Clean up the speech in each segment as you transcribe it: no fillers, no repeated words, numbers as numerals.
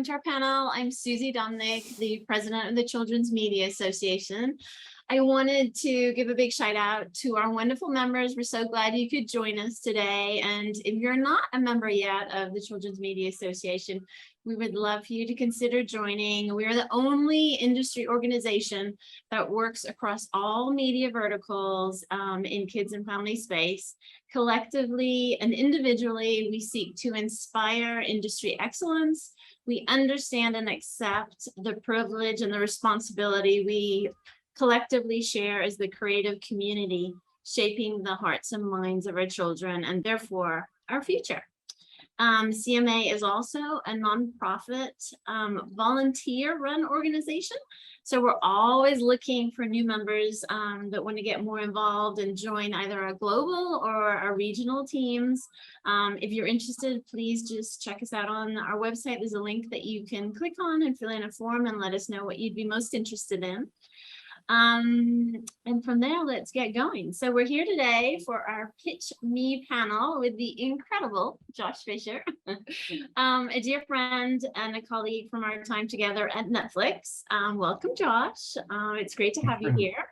welcome to our panel. I'm Susie Dominic, the president of the Children's Media Association. I wanted to give a big shout out to our wonderful members. We're so glad you could join us today. And if you're not a member yet of the Children's Media Association, we would love for you to consider joining. We are the only industry organization that works across all media verticals in kids and family space. Collectively and individually, we seek to inspire industry excellence. We understand and accept the privilege and the responsibility we collectively share as the creative community, shaping the hearts and minds of our children and therefore our future. CMA is also a nonprofit volunteer-run organization. So we're always looking for new members that want to get more involved and join either our global or our regional teams. If you're interested, please just check us out on our website. There's a link that you can click on and fill in a form and let us know what you'd be most interested in. And from there, let's get going. So we're here today for our Pitch Me panel with the incredible Josh Fisher, a dear friend and a colleague from our time together at Netflix. Welcome, Josh. It's great to have you here.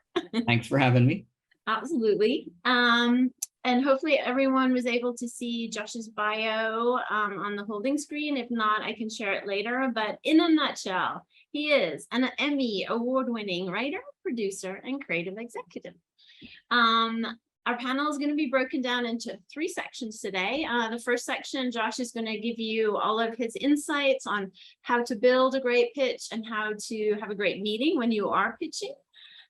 Thanks for having me. Absolutely. And hopefully everyone was able to see Josh's bio on the holding screen. If not, I can share it later. But in a nutshell, he is an Emmy award-winning writer, producer, and creative executive. Our panel is going to be broken down into 3 sections today. The first section, Josh is going to give you all of his insights on how to build a great pitch and how to have a great meeting when you are pitching.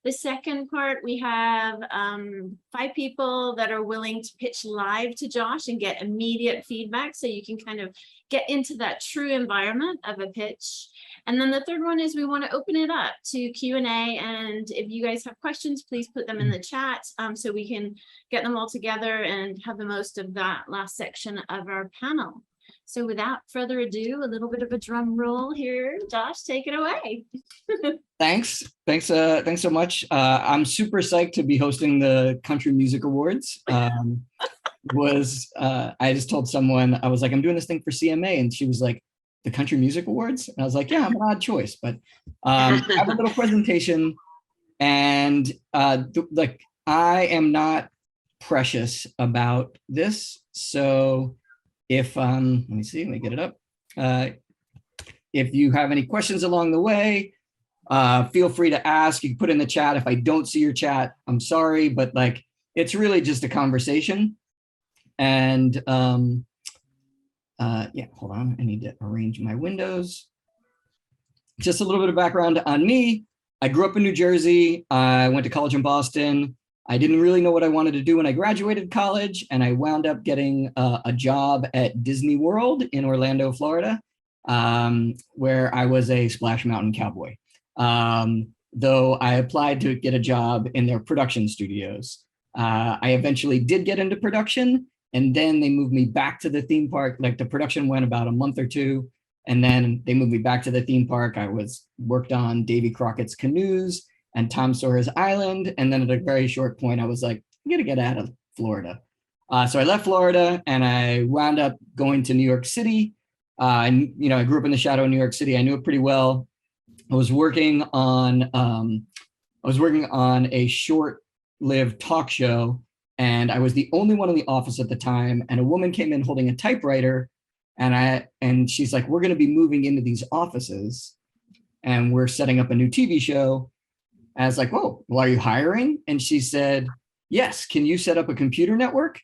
The second part, we have 5 people that are willing to pitch live to Josh and get immediate feedback so you can kind of get into that true environment of a pitch. And then the third one is we want to open it up to Q&A. And if you guys have questions, please put them in the chat so we can get them all together and have the most of that last section of our panel. So without further ado, a little bit of a drum roll here. Josh, take it away. Thanks so much. I'm super psyched to be hosting the Country Music Awards. I just told someone, I was like, I'm doing this thing for CMA, and she was like, the Country Music Awards? And I was like, yeah, I'm an odd choice, but I have a little presentation, and like, I am not precious about this. So if, let me see, let me get it up. If you have any questions along the way, feel free to ask. You can put in the chat. If I don't see your chat, I'm sorry, but like, it's really just a conversation. And yeah, hold on. I need to arrange my windows. Just a little bit of background on me. I grew up in New Jersey. I went to college in Boston. I didn't really know what I wanted to do when I graduated college, and I wound up getting a job at Disney World in Orlando, Florida, where I was a Splash Mountain cowboy. Though I applied to get a job in their production studios. I eventually did get into production, and then they moved me back to the theme park. Like, the production went about a month or 2, and then they moved me back to the theme park. I worked on Davy Crockett's Canoes and Tom Sawyer's Island. And then at a very short point, I was like, I'm gonna get out of Florida. So I left Florida and I wound up going to New York City. And I grew up in the shadow of New York City. I knew it pretty well. I was working on a short-lived talk show, and I was the only one in the office at the time. And a woman came in holding a typewriter, and she's like, we're going to be moving into these offices, and we're setting up a new TV show. And I was like, whoa, well, are you hiring? And she said, yes, can you set up a computer network?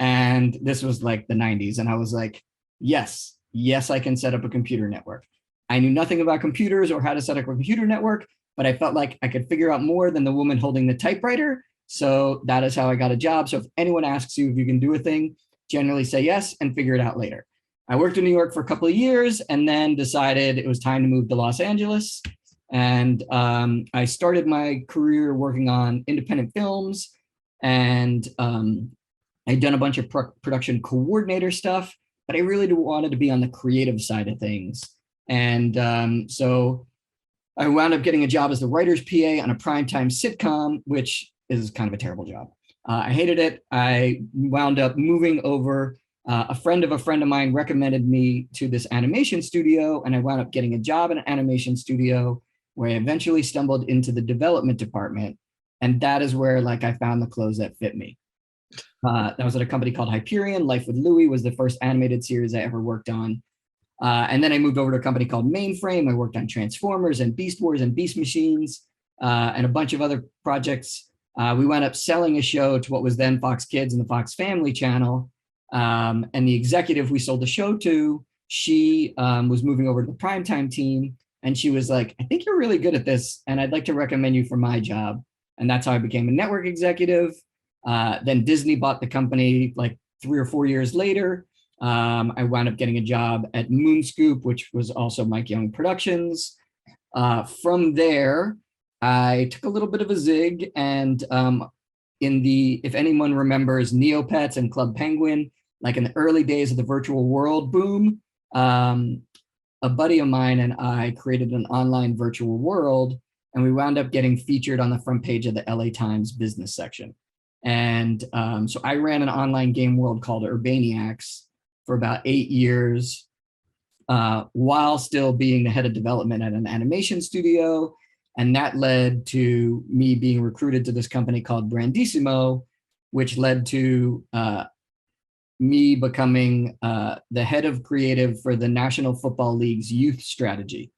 And this was like the 90s. And I was like, yes, I can set up a computer network. I knew nothing about computers or how to set up a computer network, but I felt like I could figure out more than the woman holding the typewriter. So that is how I got a job. So if anyone asks you if you can do a thing, generally say yes and figure it out later. I worked in New York for a couple of years and then decided it was time to move to Los Angeles. And I started my career working on independent films, and I'd done a bunch of production coordinator stuff, but I really wanted to be on the creative side of things. And so I wound up getting a job as the writer's PA on a primetime sitcom, which is kind of a terrible job. I hated it. I wound up moving over A friend of mine recommended me to this animation studio, and I wound up getting a job in an animation studio where I eventually stumbled into the development department. And that is where like I found the clothes that fit me. That was at a company called Hyperion. Life with Louie was the first animated series I ever worked on. And then I moved over to a company called Mainframe. I worked on Transformers and Beast Wars and Beast Machines and a bunch of other projects. We wound up selling a show to what was then Fox Kids and the Fox Family Channel. And the executive we sold the show to, she was moving over to the primetime team. And she was like, I think you're really good at this, and I'd like to recommend you for my job. And that's how I became a network executive. Then Disney bought the company like 3 or 4 years later. I wound up getting a job at Moonscoop, which was also Mike Young Productions. From there, I took a little bit of a zig, and if anyone remembers Neopets and Club Penguin, like in the early days of the virtual world boom, a buddy of mine and I created an online virtual world, and we wound up getting featured on the front page of the LA Times business section. And so I ran an online game world called Urbaniacs for about 8 years, while still being the head of development at an animation studio. And that led to me being recruited to this company called Brandissimo, which led to me becoming the head of creative for the National Football League's youth strategy.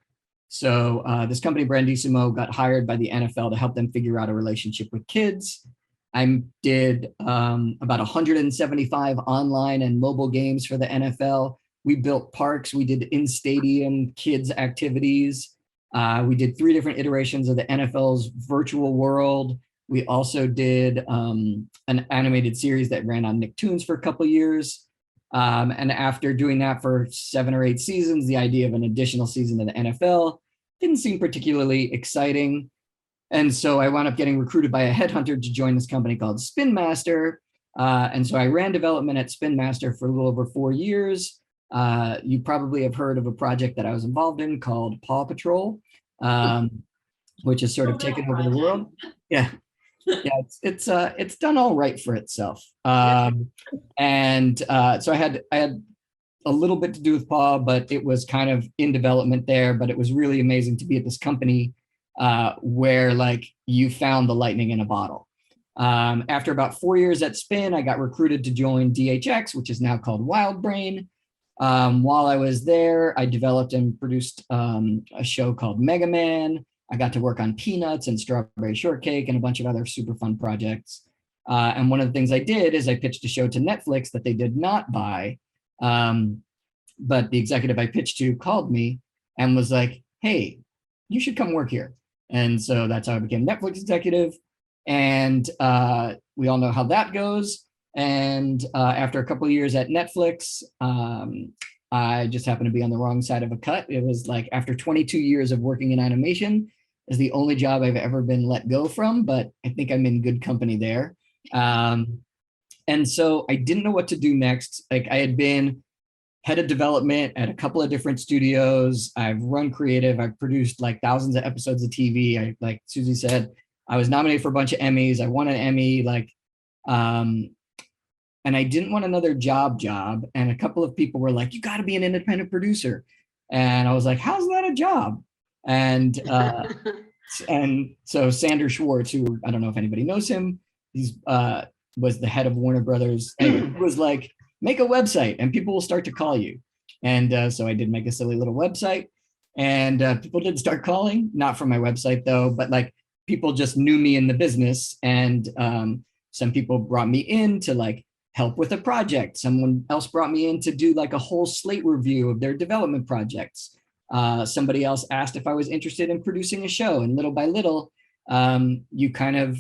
So this company, Brandissimo, got hired by the NFL to help them figure out a relationship with kids. I did about 175 online and mobile games for the NFL. We built parks. We did in-stadium kids activities. We did 3 different iterations of the NFL's virtual world. We also did an animated series that ran on Nicktoons for a couple of years. And after doing that for 7 or 8 seasons, the idea of an additional season of the NFL didn't seem particularly exciting. And so I wound up getting recruited by a headhunter to join this company called Spinmaster. And so I ran development at Spinmaster for a little over 4 years. You probably have heard of a project that I was involved in called Paw Patrol, which has sort of taken over the world. Yeah. Yeah, it's done all right for itself. And so I had a little bit to do with Paw, but it was kind of in development there. But it was really amazing to be at this company where like you found the lightning in a bottle. After about 4 years at Spin, I got recruited to join DHX, which is now called WildBrain. While I was there, I developed and produced a show called Mega Man. I got to work on Peanuts and Strawberry Shortcake and a bunch of other super fun projects. And one of the things I did is I pitched a show to Netflix that they did not buy. But the executive I pitched to called me and was like, hey, you should come work here. And so that's how I became Netflix executive. And we all know how that goes. And after a couple of years at Netflix, I just happened to be on the wrong side of a cut. It was like after 22 years of working in animation is the only job I've ever been let go from, but I think I'm in good company there. And so I didn't know what to do next. Like I had been head of development at a couple of different studios. I've run creative. I've produced like thousands of episodes of TV. Like Susie said, I was nominated for a bunch of Emmys. I won an Emmy. And I didn't want another job. And a couple of people were like, you got to be an independent producer. And I was like, how's that a job? And so Sander Schwartz, who I don't know if anybody knows him, he's was the head of Warner Brothers. And he was like, make a website and people will start to call you. And so I did make a silly little website, and people did start calling, not from my website though, but like people just knew me in the business. And some people brought me in to like help with a project. Someone else brought me in to do like a whole slate review of their development projects. Somebody else asked if I was interested in producing a show, and little by little, you kind of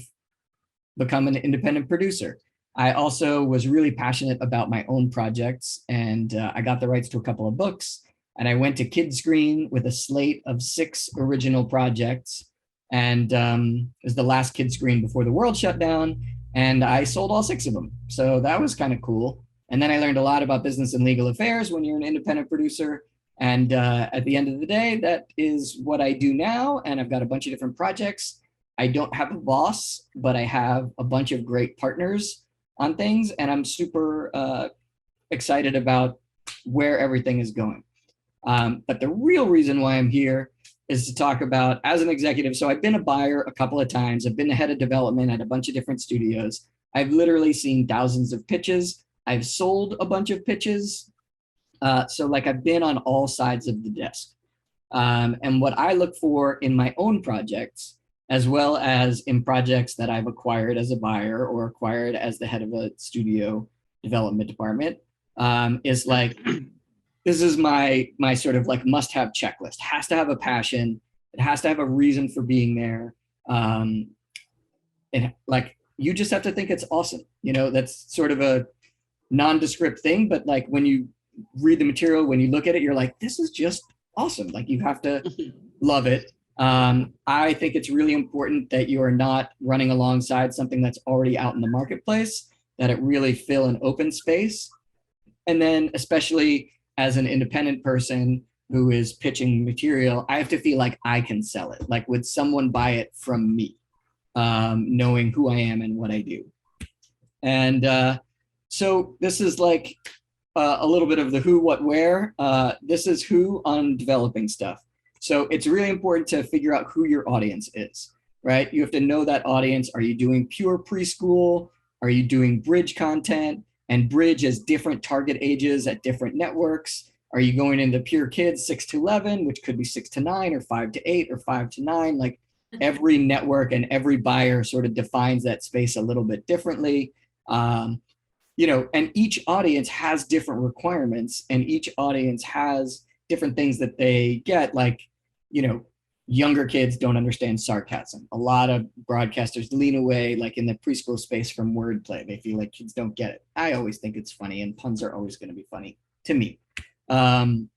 become an independent producer. I also was really passionate about my own projects, and I got the rights to a couple of books, and I went to Kidscreen with a slate of 6 original projects, and it was the last Kidscreen before the world shut down, and I sold all 6 of them. So that was kind of cool. And then I learned a lot about business and legal affairs when you're an independent producer. And at the end of the day, that is what I do now. And I've got a bunch of different projects. I don't have a boss, but I have a bunch of great partners on things. And I'm super excited about where everything is going. But the real reason why I'm here is to talk about, as an executive, so I've been a buyer a couple of times. I've been the head of development at a bunch of different studios. I've literally seen thousands of pitches. I've sold a bunch of pitches. So like I've been on all sides of the desk. And what I look for in my own projects, as well as in projects that I've acquired as a buyer or acquired as the head of a studio development department, is like, this is my sort of like must-have checklist. Has to have a passion. It has to have a reason for being there. And like, you just have to think it's awesome. You know, that's sort of a nondescript thing, but like when you read the material, when you look at it, you're like, this is just awesome. Like, you have to love it. I think it's really important that you are not running alongside something that's already out in the marketplace, that it really fill an open space. And then especially as an independent person who is pitching material, I have to feel like I can sell it. Like, would someone buy it from me, knowing who I am and what I do? And so this is like a little bit of the who, what, where. This is who on developing stuff. So it's really important to figure out who your audience is, right? You have to know that audience. Are you doing pure preschool? Are you doing bridge content? And bridge is different target ages at different networks. Are you going into pure kids 6 to 11, which could be 6 to 9 or 5 to 8 or 5 to 9? Like, every network and every buyer sort of defines that space a little bit differently. You know, and each audience has different requirements, and each audience has different things that they get. Like, you know, younger kids don't understand sarcasm. A lot of broadcasters lean away, like in the preschool space, from wordplay. They feel like kids don't get it. I always think it's funny, and puns are always going to be funny to me. And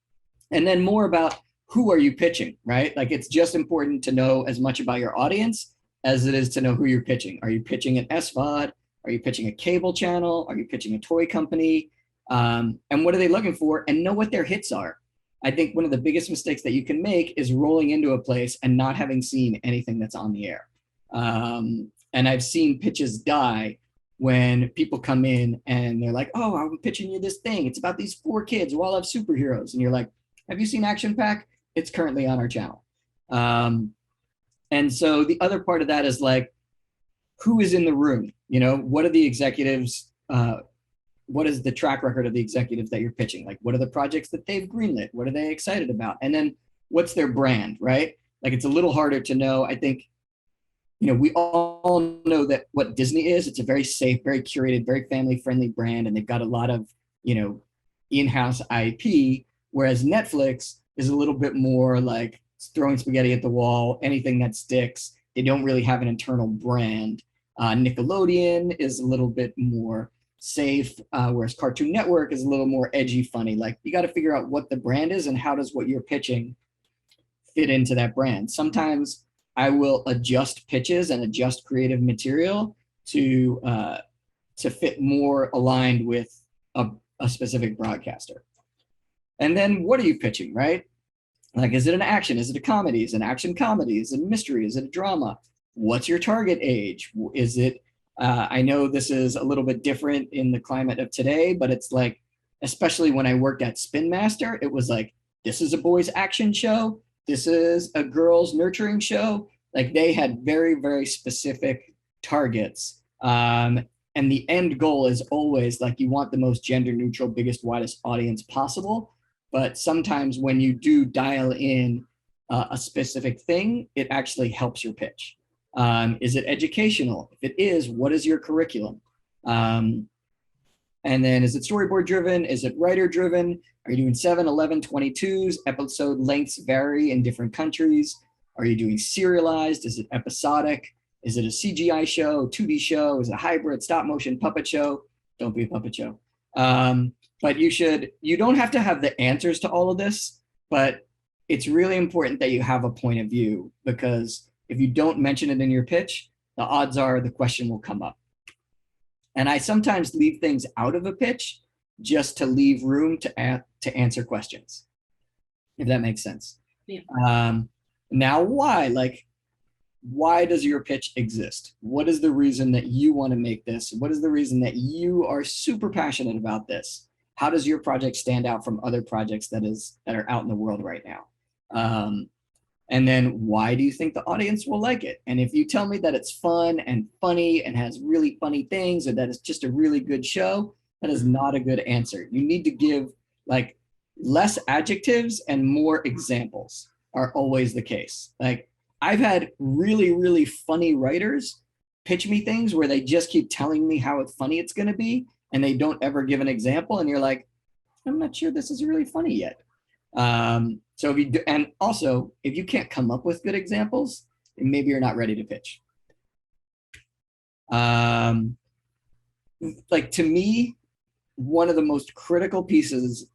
then more about who are you pitching, right? Like, it's just important to know as much about your audience as it is to know who you're pitching. Are you pitching an SVOD? Are you pitching a cable channel? Are you pitching a toy company? And what are they looking for? And know what their hits are. I think one of the biggest mistakes that you can make is rolling into a place and not having seen anything that's on the air. And I've seen pitches die when people come in and they're like, oh, I'm pitching you this thing. It's about these 4 kids who all have superheroes. And you're like, have you seen Action Pack? It's currently on our channel. And so the other part of that is like, who is in the room? You know, what are the executives, what is the track record of the executives that you're pitching? Like, what are the projects that they've greenlit? What are they excited about? And then what's their brand, right? Like, it's a little harder to know. I think, you know, we all know that what Disney is. It's a very safe, very curated, very family-friendly brand, and they've got a lot of, you know, in-house IP, whereas Netflix is a little bit more like throwing spaghetti at the wall, anything that sticks. They don't really have an internal brand. Nickelodeon is a little bit more safe, whereas Cartoon Network is a little more edgy, funny. Like, you got to figure out what the brand is and how does what you're pitching fit into that brand. Sometimes I will adjust pitches and adjust creative material to fit more aligned with a specific broadcaster. And then what are you pitching, right? Like, is it an action? Is it a comedy? Is it an action comedy? Is it a mystery? Is it a drama? What's your target age? Is it, I know this is a little bit different in the climate of today, but it's like, especially when I worked at Spinmaster, it was like, this is a boys action show. This is a girls nurturing show. Like, they had very, very specific targets. And the end goal is always like, you want the most gender neutral, biggest, widest audience possible. But sometimes when you do dial in a specific thing, it actually helps your pitch. Is it educational? If it is, what is your curriculum? And then, is it storyboard driven? Is it writer driven? Are you doing 7, 11, 22s? Episode lengths vary in different countries. Are you doing serialized? Is it episodic? Is it a CGI show, 2D show? Is it a hybrid, stop motion, puppet show? Don't be a puppet show. But you don't have to have the answers to all of this, but it's really important that you have a point of view, because if you don't mention it in your pitch, the odds are the question will come up. And I sometimes leave things out of a pitch just to leave room to answer questions, if that makes sense. Yeah. Now, why? Like, why does your pitch exist? What is the reason that you want to make this? What is the reason that you are super passionate about this? how does your project stand out from other projects that are out in the world right now? And then why do you think the audience will like it? And if you tell me that it's fun and funny and has really funny things, or that it's just a really good show, that is not a good answer. You need to give like less adjectives and more examples are always the case. Like I've had really, really funny writers pitch me things where they just keep telling me how funny it's going to be, and they don't ever give an example. And you're like, I'm not sure this is really funny yet. So if you do, and also if you can't come up with good examples, maybe you're not ready to pitch. Like to me, one of the most critical pieces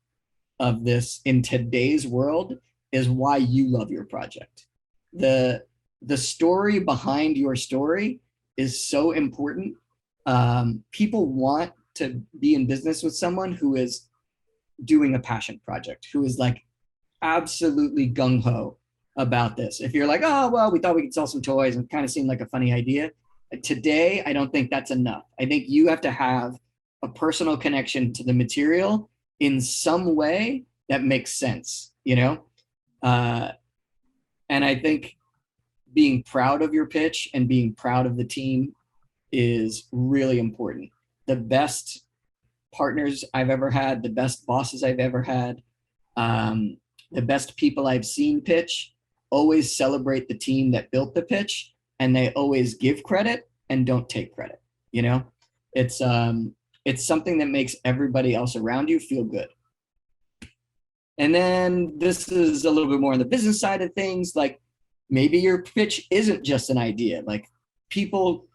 of this in today's world is why you love your project. The story behind your story is so important. People want to be in business with someone who is doing a passion project, who is like absolutely gung-ho about this. If you're like, oh, well, we thought we could sell some toys and kind of seemed like a funny idea. Today, I don't think that's enough. I think you have to have a personal connection to the material in some way that makes sense, you know? And I think being proud of your pitch and being proud of the team is really important. The best partners I've ever had, the best bosses I've ever had, the best people I've seen pitch always celebrate the team that built the pitch, and they always give credit and don't take credit. You know, it's something that makes everybody else around you feel good. And then this is a little bit more on the business side of things. Like maybe your pitch isn't just an idea. Like people,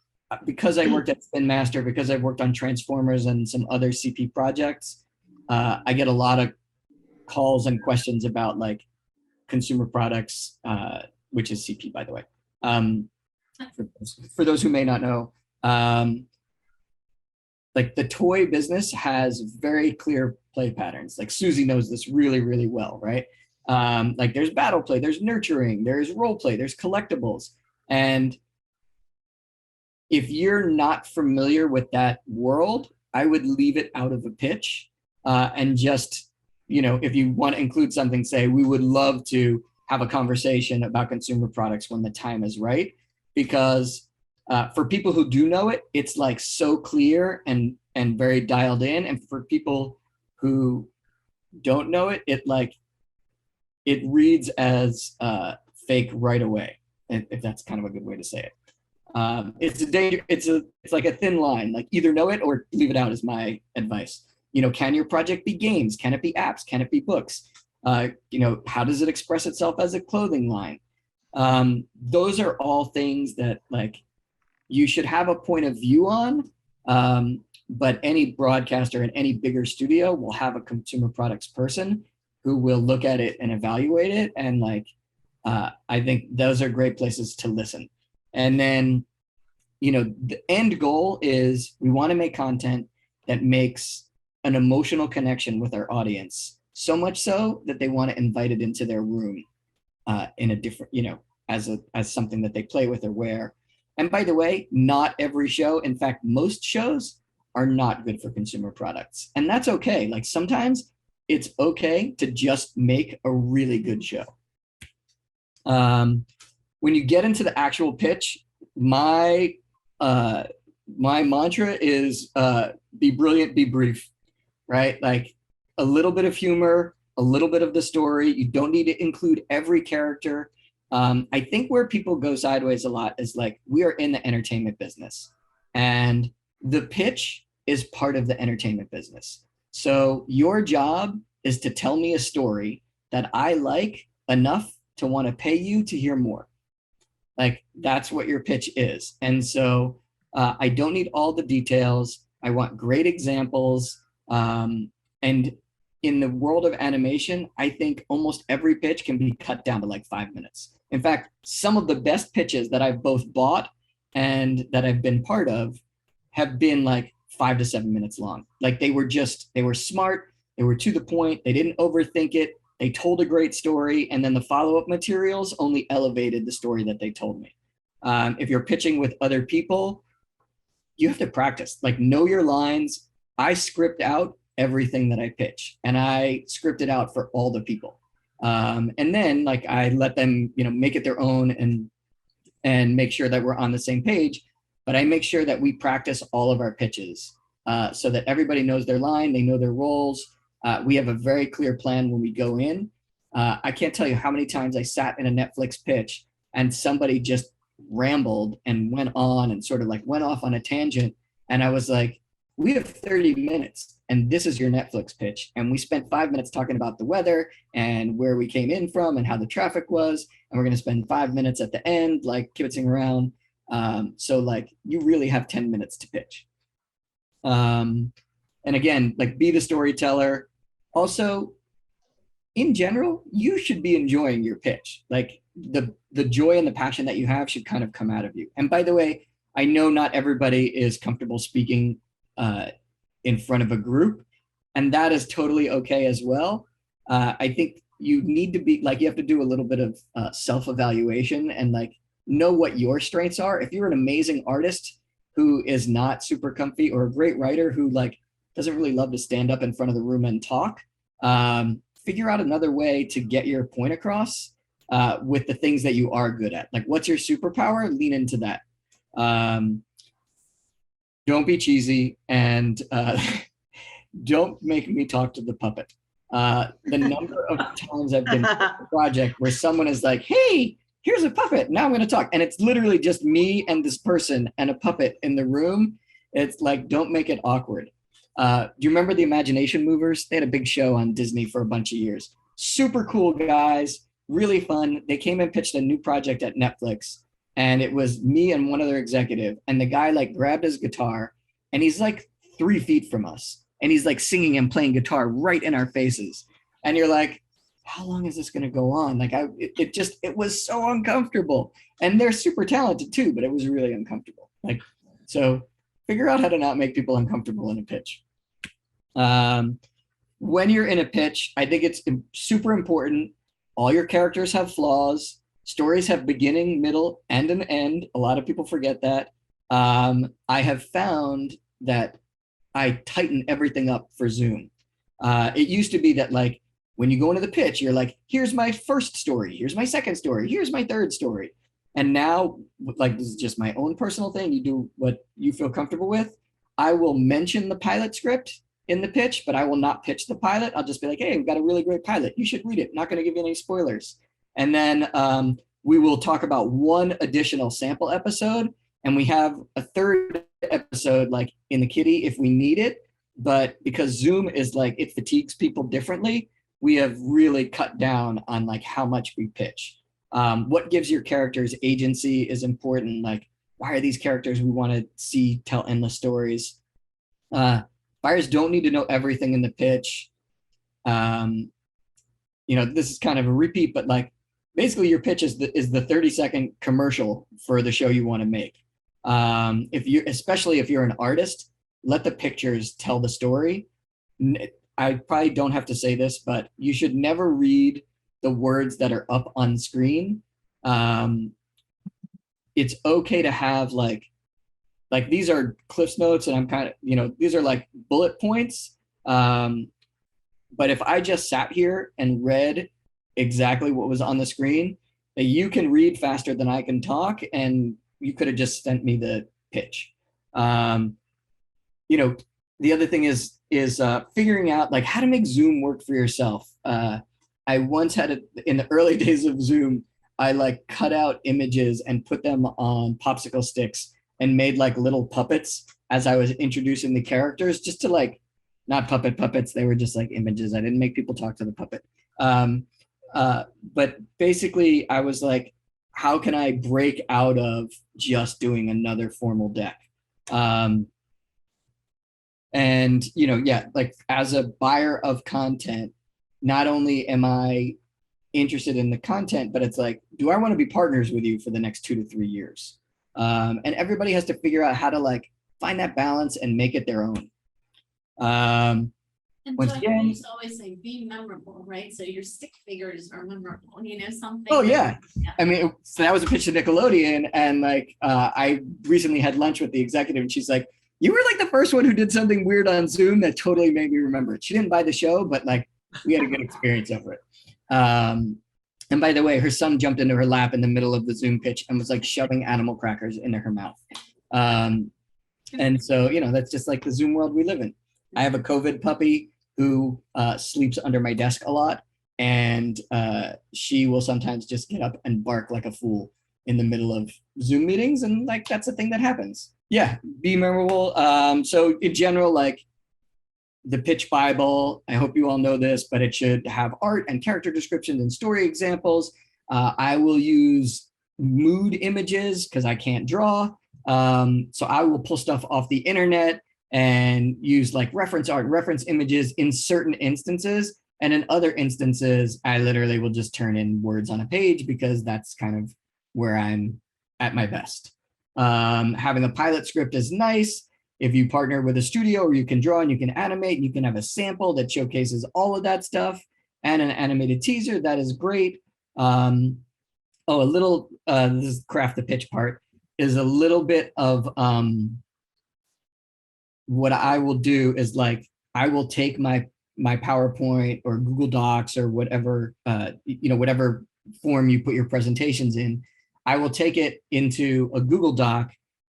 because I worked at Spinmaster, because I've worked on Transformers and some other CP projects, I get a lot of calls and questions about like consumer products, which is CP, by the way. For those who may not know, like the toy business has very clear play patterns. Like Susie knows this really, really well, right? Like there's battle play, there's nurturing, there's role play, there's collectibles. And if you're not familiar with that world, I would leave it out of a pitch and just, you know, if you want to include something, say, we would love to have a conversation about consumer products when the time is right. Because for people who do know it, it's like so clear and very dialed in. And for people who don't know it, it reads as fake right away, if that's kind of a good way to say it. It's like a thin line, like either know it or leave it out is my advice. You know, can your project be games? Can it be apps? Can it be books? You know, how does it express itself as a clothing line? Those are all things that like you should have a point of view on. But any broadcaster in any bigger studio will have a consumer products person who will look at it and evaluate it. And like, I think those are great places to listen. And then, you know, the end goal is we want to make content that makes an emotional connection with our audience, so much so that they want to invite it into their room in a different, you know, as something that they play with or wear. And by the way, not every show, in fact, most shows are not good for consumer products. And that's okay. Like sometimes it's okay to just make a really good show. When you get into the actual pitch, my mantra is be brilliant, be brief, right? Like a little bit of humor, a little bit of the story. You don't need to include every character. I think where people go sideways a lot is like, we are in the entertainment business and the pitch is part of the entertainment business. So your job is to tell me a story that I like enough to want to pay you to hear more. Like that's what your pitch is. And so I don't need all the details. I want great examples. And in the world of animation, I think almost every pitch can be cut down to like 5 minutes. In fact, some of the best pitches that I've both bought and that I've been part of have been like 5 to 7 minutes long. Like they were smart, they were to the point, they didn't overthink it, they told a great story, and then the follow-up materials only elevated the story that they told me. If you're pitching with other people, you have to practice, like know your lines. I script out everything that I pitch, and I script it out for all the people. And then like I let them, make it their own and make sure that we're on the same page. But I make sure that we practice all of our pitches so that everybody knows their line, they know their roles. We have a very clear plan when we go in. I can't tell you how many times I sat in a Netflix pitch and somebody just rambled and went on and sort of like went off on a tangent. And I was like, we have 30 minutes and this is your Netflix pitch. And we spent 5 minutes talking about the weather and where we came in from and how the traffic was. And we're going to spend 5 minutes at the end, like kibitzing around. So like you really have 10 minutes to pitch. And again, like be the storyteller. Also, in general, you should be enjoying your pitch. Like the joy and the passion that you have should kind of come out of you. And by the way, I know not everybody is comfortable speaking in front of a group, and that is totally okay as well. I think you need to be like, you have to do a little bit of self-evaluation and like know what your strengths are. If you're an amazing artist who is not super comfy, or a great writer who like doesn't really love to stand up in front of the room and talk, figure out another way to get your point across with the things that you are good at. Like, what's your superpower? Lean into that. Don't be cheesy, and don't make me talk to the puppet. The number of times I've been in a project where someone is like, hey, here's a puppet, now I'm going to talk. And it's literally just me and this person and a puppet in the room. It's like, don't make it awkward. Do you remember the Imagination Movers? They had a big show on Disney for a bunch of years. Super cool guys, really fun. They came and pitched a new project at Netflix, and it was me and one other executive. And the guy like grabbed his guitar, and he's like 3 feet from us, and he's like singing and playing guitar right in our faces. And you're like, how long is this going to go on? Like it was so uncomfortable. And they're super talented too, but it was really uncomfortable. Like, so figure out how to not make people uncomfortable in a pitch. When you're in a pitch, I think it's super important. All your characters have flaws. Stories have beginning, middle, and an end. A lot of people forget that. I have found that I tighten everything up for Zoom. It used to be that like, when you go into the pitch, you're like, here's my first story, here's my second story, here's my third story. And now, like, this is just my own personal thing. You do what you feel comfortable with. I will mention the pilot script in the pitch, but I will not pitch the pilot. I'll just be like, hey, we've got a really great pilot. You should read it. Not going to give you any spoilers. And then we will talk about one additional sample episode. And we have a third episode like in the kitty if we need it. But because Zoom is like, it fatigues people differently, we have really cut down on like how much we pitch. What gives your characters agency is important. Like, why are these characters we want to see tell endless stories? Buyers don't need to know everything in the pitch. This is kind of a repeat, but like basically your pitch is the 30-second commercial for the show you want to make. Especially if you're an artist, let the pictures tell the story. I probably don't have to say this, but you should never read the words that are up on screen. It's okay to have like these are Cliff's notes, and I'm kind of, these are like bullet points. But if I just sat here and read exactly what was on the screen, you can read faster than I can talk, and you could have just sent me the pitch. The other thing is figuring out like how to make Zoom work for yourself. I once had in the early days of Zoom, I like cut out images and put them on popsicle sticks and made like little puppets as I was introducing the characters, just to like, not puppets, they were just like images. I didn't make people talk to the puppet. But basically I was like, how can I break out of just doing another formal deck? And, like as a buyer of content, not only am I interested in the content, but it's like, do I want to be partners with you for the next 2 to 3 years? And everybody has to figure out how to like find that balance and make it their own. And once so again, I used to always say, be memorable, right? So your stick figures are memorable, something. Oh yeah. I mean, so that was a pitch to Nickelodeon, and like I recently had lunch with the executive, and she's like, You were like the first one who did something weird on Zoom that totally made me remember it. She didn't buy the show, but like we had a good experience over it. And by the way, her son jumped into her lap in the middle of the Zoom pitch and was like shoving animal crackers into her mouth. And so, that's just like the Zoom world we live in. I have a COVID puppy who sleeps under my desk a lot. And she will sometimes just get up and bark like a fool in the middle of Zoom meetings. And like, that's a thing that happens. Yeah, be memorable. So in general, like the pitch Bible, I hope you all know this, but it should have art and character descriptions and story examples. I will use mood images because I can't draw. So I will pull stuff off the internet and use like reference art, reference images in certain instances. And in other instances, I literally will just turn in words on a page because that's kind of where I'm at my best. Having a pilot script is nice. If you partner with a studio or you can draw and you can animate, and you can have a sample that showcases all of that stuff and an animated teaser, that is great. This is craft the pitch part, is a little bit of what I will do is like, I will take my PowerPoint or Google Docs or whatever, whatever form you put your presentations in, I will take it into a Google Doc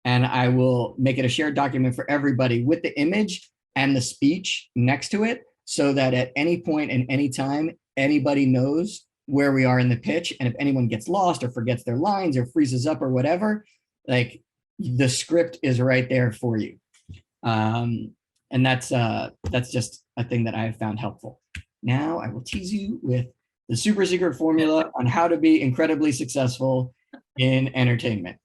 and I will make it a shared document for everybody with the image and the speech next to it so that at any point and any time, anybody knows where we are in the pitch. And if anyone gets lost or forgets their lines or freezes up or whatever, like the script is right there for you. And that's just a thing that I have found helpful. Now I will tease you with the super secret formula on how to be incredibly successful in entertainment.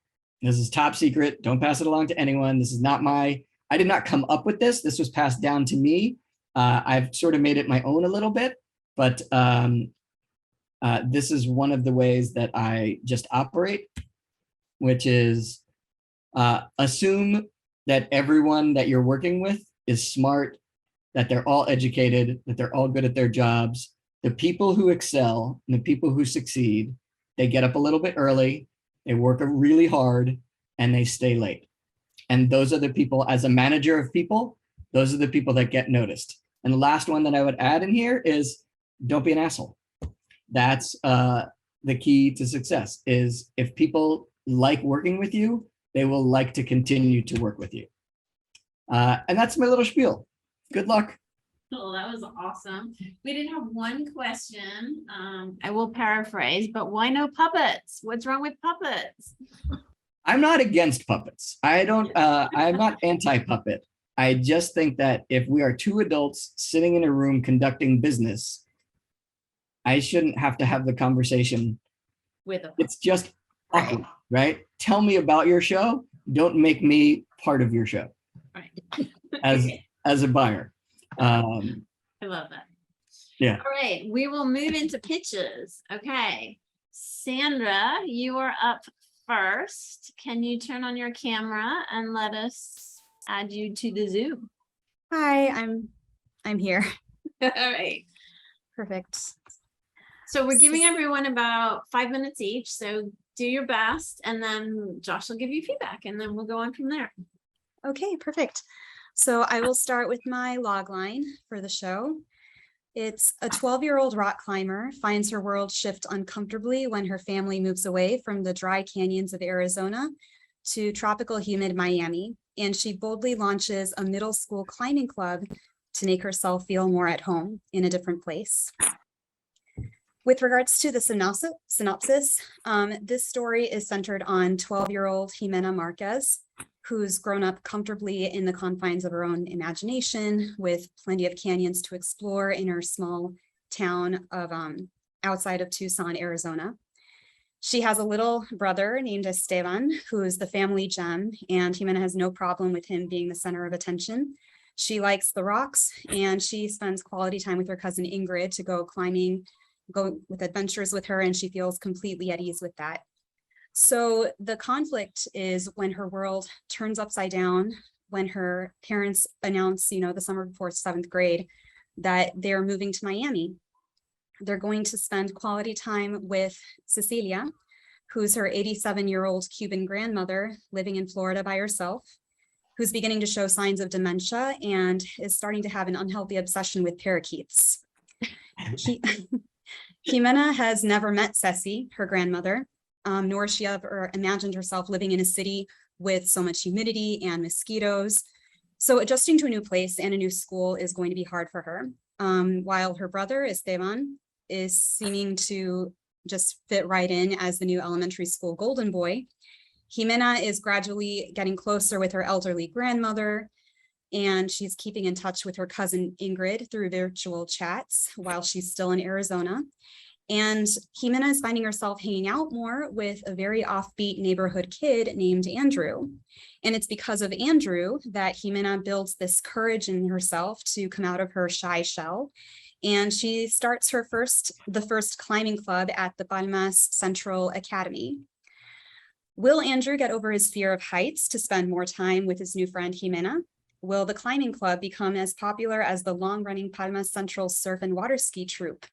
This is top secret. Don't pass it along to anyone. This is not I did not come up with this. This was passed down to me. I've sort of made it my own a little bit, but this is one of the ways that I just operate, which is assume that everyone that you're working with is smart, that they're all educated, that they're all good at their jobs. The people who excel and the people who succeed, they get up a little bit early, they work really hard, and they stay late. And those are the people, as a manager of people, those are the people that get noticed. And the last one that I would add in here is don't be an asshole. That's the key to success, is if people like working with you, they will like to continue to work with you. And that's my little spiel. Good luck. Oh, that was awesome. We did have one question. I will paraphrase, but why no puppets? What's wrong with puppets? I'm not against puppets. I'm not anti-puppet. I just think that if we are two adults sitting in a room conducting business, I shouldn't have to have the conversation With a It's just awkward, right? Tell me about your show. Don't make me part of your show right. as a buyer. I love that. Yeah. All right, we will move into pitches. Okay, Sandra, you are up first. Can you turn on your camera and let us add you to the Zoom? Hi, I'm here. All right. Perfect. So we're giving everyone about 5 minutes each. So do your best, and then Josh will give you feedback, and then we'll go on from there. Okay, perfect. So I will start with my log line for the show. It's a 12-year-old rock climber finds her world shift uncomfortably when her family moves away from the dry canyons of Arizona to tropical humid Miami, and she boldly launches a middle school climbing club to make herself feel more at home in a different place. With regards to the synopsis, this story is centered on 12-year-old Jimena Marquez, who's grown up comfortably in the confines of her own imagination with plenty of canyons to explore in her small town of outside of Tucson, Arizona. She has a little brother named Esteban, who is the family gem, and Jimena has no problem with him being the center of attention. She likes the rocks, and she spends quality time with her cousin Ingrid to go climbing, go with adventures with her, and she feels completely at ease with that. So the conflict is when her world turns upside down, when her parents announce, the summer before 7th grade, that they're moving to Miami. They're going to spend quality time with Cecilia, who's her 87-year-old Cuban grandmother living in Florida by herself. who's beginning to show signs of dementia and is starting to have an unhealthy obsession with parakeets. Jimena has never met Ceci, her grandmother, nor has she ever imagined herself living in a city with so much humidity and mosquitoes. So adjusting to a new place and a new school is going to be hard for her. While her brother, Esteban, is seeming to just fit right in as the new elementary school golden boy, Jimena is gradually getting closer with her elderly grandmother, and she's keeping in touch with her cousin Ingrid through virtual chats while she's still in Arizona. And Jimena is finding herself hanging out more with a very offbeat neighborhood kid named Andrew. And it's because of Andrew that Jimena builds this courage in herself to come out of her shy shell. And she starts the first climbing club at the Palmas Central Academy. Will Andrew get over his fear of heights to spend more time with his new friend Jimena? Will the climbing club become as popular as the long-running Palmas Central surf and water ski troupe?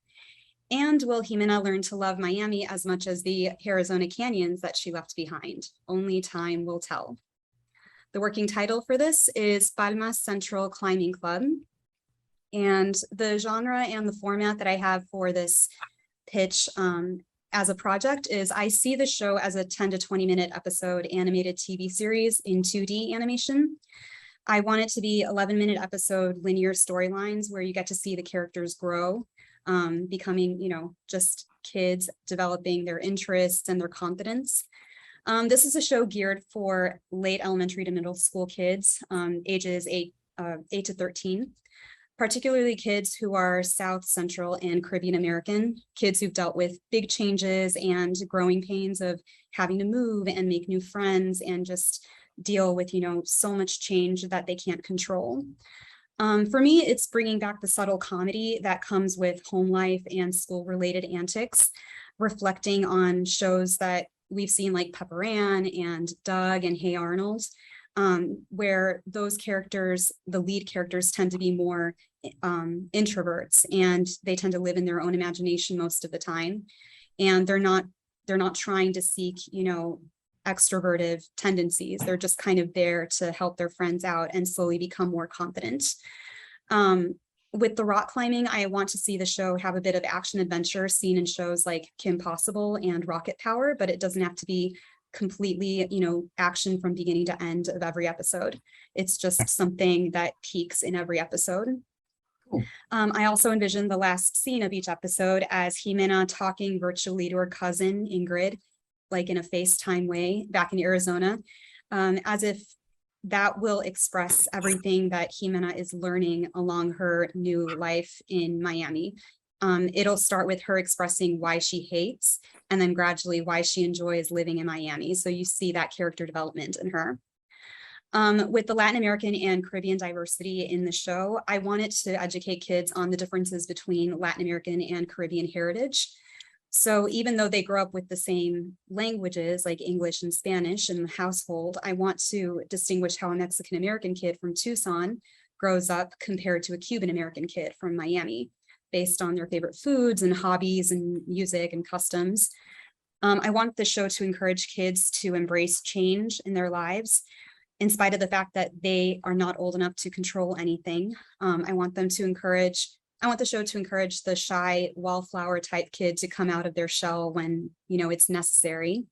And will Jimena learn to love Miami as much as the Arizona canyons that she left behind? Only time will tell. The working title for this is Palmas Central Climbing Club. And the genre and the format that I have for this pitch as a project is I see the show as a 10 to 20 minute episode animated TV series in 2D animation. I want it to be 11-minute episode linear storylines where you get to see the characters grow, becoming, just kids developing their interests and their confidence. This is a show geared for late elementary to middle school kids, ages 8 to 13. Particularly kids who are South Central and Caribbean American, kids who've dealt with big changes and growing pains of having to move and make new friends and just deal with, so much change that they can't control. For me, it's bringing back the subtle comedy that comes with home life and school-related antics, reflecting on shows that we've seen like Pepper Ann and Doug and Hey Arnold, where those characters, the lead characters, tend to be more introverts, and they tend to live in their own imagination most of the time, and they're not trying to seek extrovertive tendencies. They're just kind of there to help their friends out and slowly become more confident. With the rock climbing, I want to see the show have a bit of action adventure seen in shows like Kim Possible and Rocket Power, but it doesn't have to be completely, action from beginning to end of every episode. It's just something that peaks in every episode. Cool. I also envision the last scene of each episode as Jimena talking virtually to her cousin Ingrid, like in a FaceTime way back in Arizona, as if that will express everything that Jimena is learning along her new life in Miami. It'll start with her expressing why she hates, and then gradually why she enjoys living in Miami. So you see that character development in her. With the Latin American and Caribbean diversity in the show, I wanted to educate kids on the differences between Latin American and Caribbean heritage. So even though they grow up with the same languages like English and Spanish in the household, I want to distinguish how a Mexican American kid from Tucson grows up compared to a Cuban American kid from Miami, based on their favorite foods and hobbies and music and customs. I want the show to encourage kids to embrace change in their lives, in spite of the fact that they are not old enough to control anything. I want the show to encourage the shy wallflower type kid to come out of their shell when, it's necessary.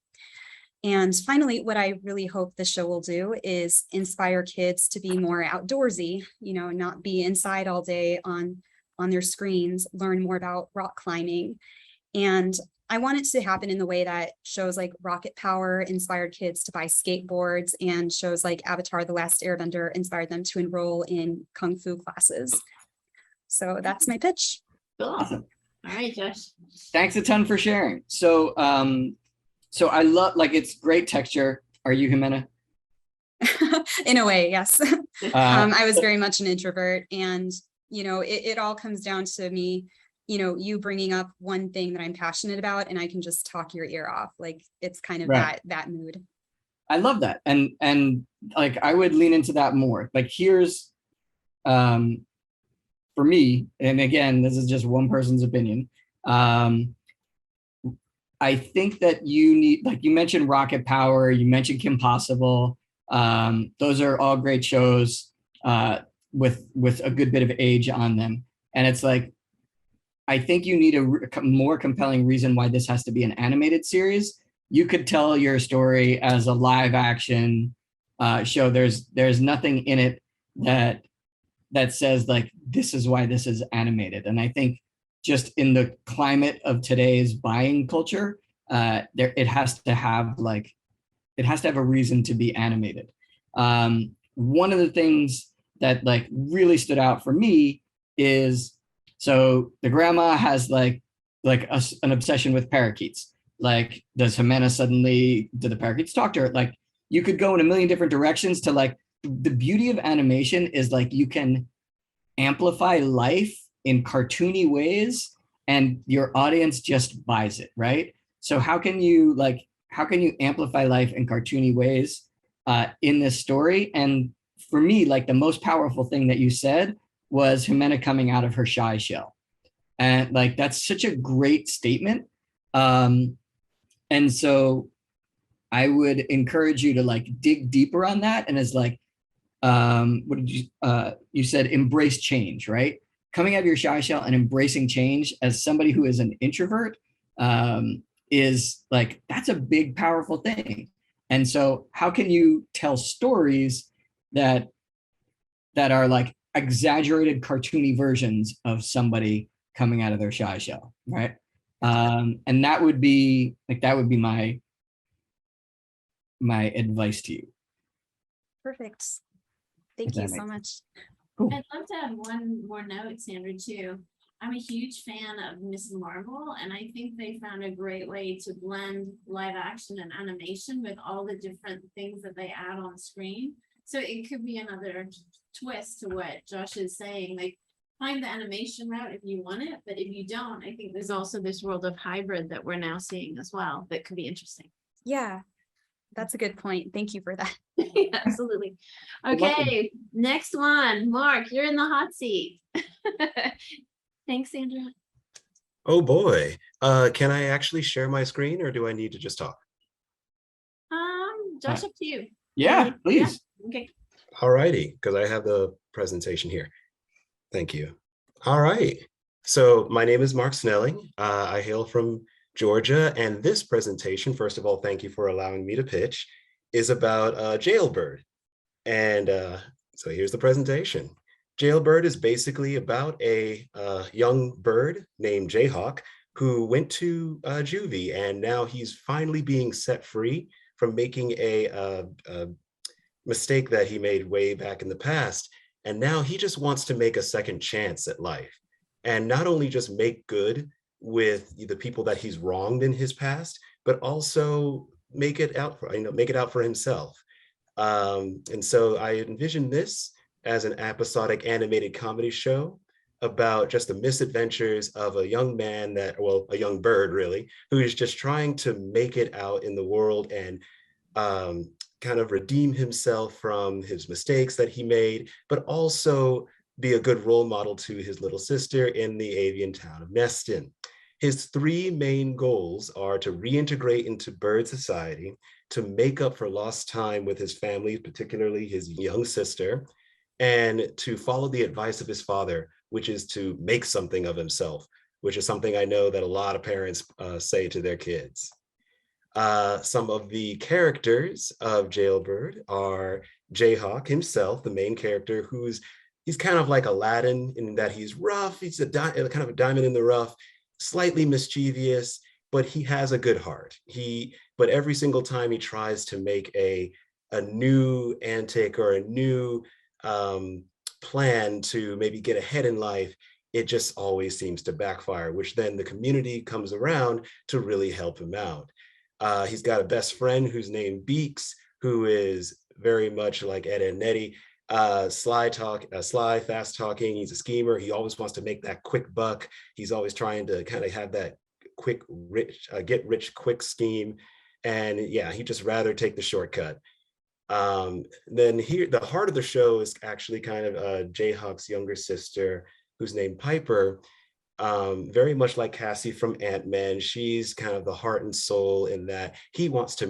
And finally, what I really hope the show will do is inspire kids to be more outdoorsy, not be inside all day on their screens, learn more about rock climbing. And I want it to happen in the way that shows like Rocket Power inspired kids to buy skateboards, and shows like Avatar: The Last Airbender inspired them to enroll in Kung Fu classes. So that's my pitch. Cool. Awesome. All right, Josh. Thanks a ton for sharing. So I love, it's great texture. Are you, Jimena? In a way, yes. I was very much an introvert, and it all comes down to me, you bringing up one thing that I'm passionate about, and I can just talk your ear off. Like, it's kind of right. that mood. I love that. And like, I would lean into that more. Like, here's, for me, and again, this is just one person's opinion. I think that you need, like you mentioned Rocket Power, you mentioned Kim Possible. Those are all great shows with a good bit of age on them. And it's like, I think you need a more compelling reason why this has to be an animated series. You could tell your story as a live action show. There's nothing in it that says like, this is why this is animated. And I think just in the climate of today's buying culture, it has to have a reason to be animated. One of the things that like really stood out for me is, so the grandma has like an obsession with parakeets. Like, does Jimena suddenly, do the parakeets talk to her? Like, you could go in a million different directions to like, the beauty of animation is like, you can amplify life in cartoony ways and your audience just buys it, right? So how can you amplify life in cartoony ways in this story? And for me, like the most powerful thing that you said was Jimena coming out of her shy shell. And like, that's such a great statement. And so I would encourage you to like dig deeper on that. And as like, what did you said, embrace change, right? Coming out of your shy shell and embracing change as somebody who is an introvert is like, that's a big, powerful thing. And so how can you tell stories that are like exaggerated cartoony versions of somebody coming out of their shy shell, right? And that would be my advice to you. Perfect. Thank you so much. Cool. I'd love to add one more note, Sandra, too. I'm a huge fan of Miss Marvel, and I think they found a great way to blend live action and animation with all the different things that they add on screen. So it could be another twist to what Josh is saying. Like, find the animation route if you want it, but if you don't, I think there's also this world of hybrid that we're now seeing as well that could be interesting. Yeah, that's a good point. Thank you for that. Absolutely. Okay, next one. Mark, you're in the hot seat. Thanks, Sandra. Oh boy. Can I actually share my screen or do I need to just talk? Josh, up to you. Yeah, please. Yeah. Okay. All righty, because I have the presentation here. Thank you. All right. So my name is Mark Snelling. I hail from Georgia, and this presentation, first of all, thank you for allowing me to pitch, is about Jailbird. And so here's the presentation. Jailbird is basically about a young bird named Jayhawk who went to juvie, and now he's finally being set free from making a mistake that he made way back in the past. And now he just wants to make a second chance at life, and not only just make good with the people that he's wronged in his past, but also make it out for himself. And so I envision this as an episodic animated comedy show about just the misadventures of a young man a young bird really, who is just trying to make it out in the world and kind of redeem himself from his mistakes that he made, but also be a good role model to his little sister in the avian town of Neston. His three main goals are to reintegrate into bird society, to make up for lost time with his family, particularly his young sister, and to follow the advice of his father, which is to make something of himself, which is something I know that a lot of parents say to their kids. Some of the characters of Jailbird are Jayhawk himself, the main character, he's kind of like Aladdin in that he's rough, he's kind of a diamond in the rough, slightly mischievous, but he has a good heart. But every single time he tries to make a new antic or a new plan to maybe get ahead in life, it just always seems to backfire, which then the community comes around to really help him out. He's got a best friend who's named Beaks, who is very much like Ed and Nettie, sly, fast talking. He's a schemer. He always wants to make that quick buck. He's always trying to kind of have that quick, get rich quick scheme. And yeah, he'd just rather take the shortcut. Then here, the heart of the show is actually kind of Jayhawk's younger sister, who's named Piper. Very much like Cassie from Ant-Man, she's kind of the heart and soul in that he wants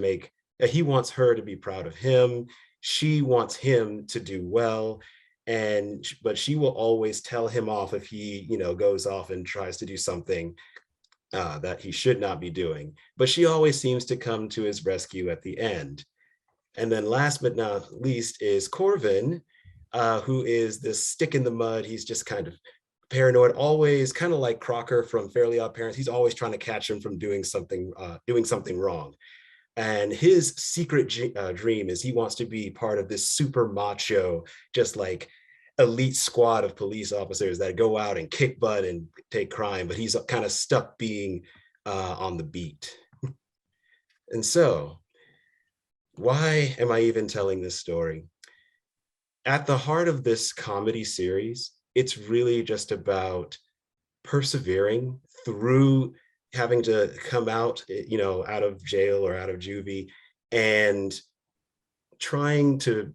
her to be proud of him. she wants him to do well, but she will always tell him off if he, goes off and tries to do something that he should not be doing. But she always seems to come to his rescue at the end. And then last but not least is Corvin, who is this stick in the mud. He's just kind of paranoid, always kind of like Crocker from Fairly Odd Parents. He's always trying to catch him from doing something wrong. And his secret dream is he wants to be part of this super macho, just like elite squad of police officers that go out and kick butt and take crime, but he's kind of stuck being on the beat. And so, why am I even telling this story? At the heart of this comedy series, it's really just about persevering through having to come out, out of jail or out of juvie, and trying to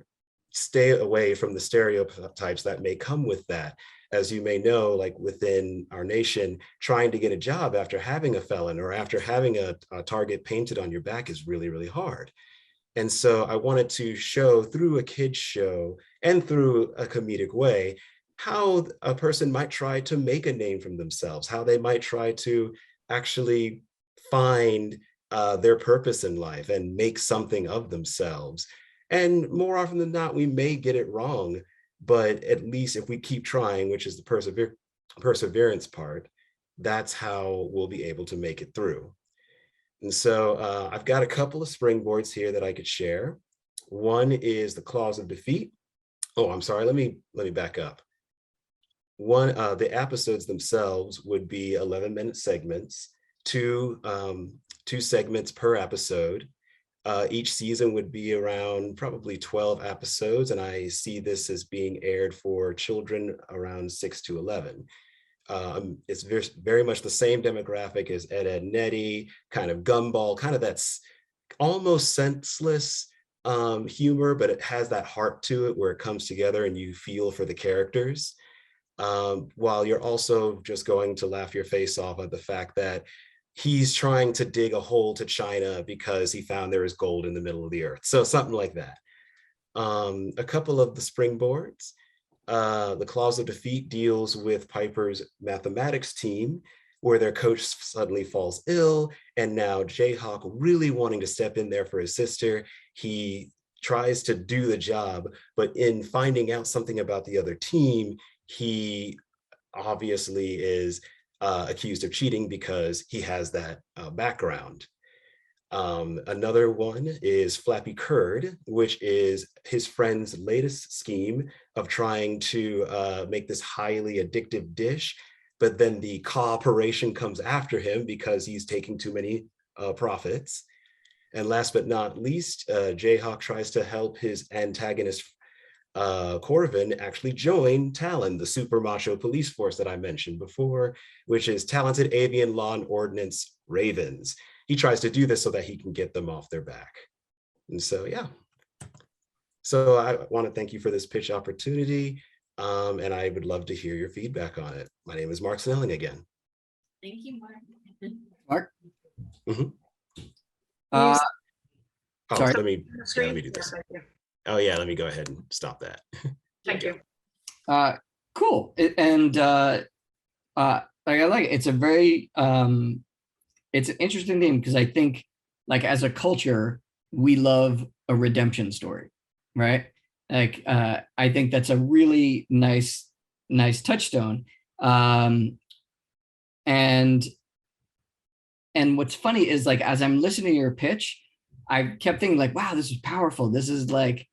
stay away from the stereotypes that may come with that. As you may know, like within our nation, trying to get a job after having a felon or after having a target painted on your back is really, really hard. And so I wanted to show through a kid's show and through a comedic way how a person might try to make a name for themselves, how they might try to actually find their purpose in life and make something of themselves. And more often than not, we may get it wrong, but at least if we keep trying, which is the perseverance part, that's how we'll be able to make it through. And so I've got a couple of springboards here that I could share. One is the clause of defeat. Oh, I'm sorry, let me back up. The episodes themselves would be 11-minute segments, two segments per episode. Each season would be around probably 12 episodes, and I see this as being aired for children around 6 to 11. It's very much the same demographic as Ed, Edd n Eddy, kind of gumball, kind of that's almost senseless humor, but it has that heart to it where it comes together and you feel for the characters. While you're also just going to laugh your face off at the fact that he's trying to dig a hole to China because he found there is gold in the middle of the earth. So something like that. A couple of the springboards. The clause of defeat deals with Piper's mathematics team, where their coach suddenly falls ill, and now Jayhawk, really wanting to step in there for his sister, he tries to do the job, but in finding out something about the other team, he obviously is accused of cheating because he has that background. Another one is Flappy Curd, which is his friend's latest scheme of trying to make this highly addictive dish, but then the cooperation comes after him because he's taking too many profits. And last but not least, Jayhawk tries to help his antagonist Corvin actually join Talon, the super macho police force that I mentioned before, which is Talented Avian Law and Ordnance Ravens. He tries to do this so that he can get them off their back. And so, yeah. So I want to thank you for this pitch opportunity, and I would love to hear your feedback on it. My name is Mark Snelling again. Thank you, Mark. Mark? Mm-hmm. Sorry. Let me do this. Oh yeah, let me go ahead and stop that. Thank you. Cool. I like it. It's a very it's an interesting thing because I think like as a culture, we love a redemption story, right? Like I think that's a really nice touchstone. And what's funny is like as I'm listening to your pitch, I kept thinking like, wow, this is powerful. This is like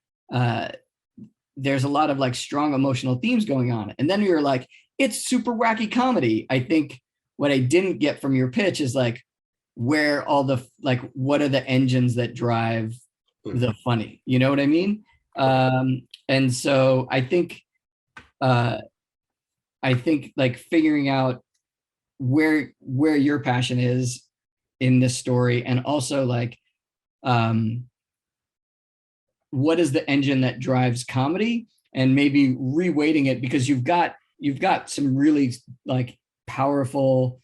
there's a lot of like strong emotional themes going on. And then you're like, it's super wacky comedy. I think what I didn't get from your pitch is like where all the like what are the engines that drive the funny, you know what I mean? And so I think like figuring out where your passion is in this story, and also like what is the engine that drives comedy, and maybe reweighting it because you've got some really like powerful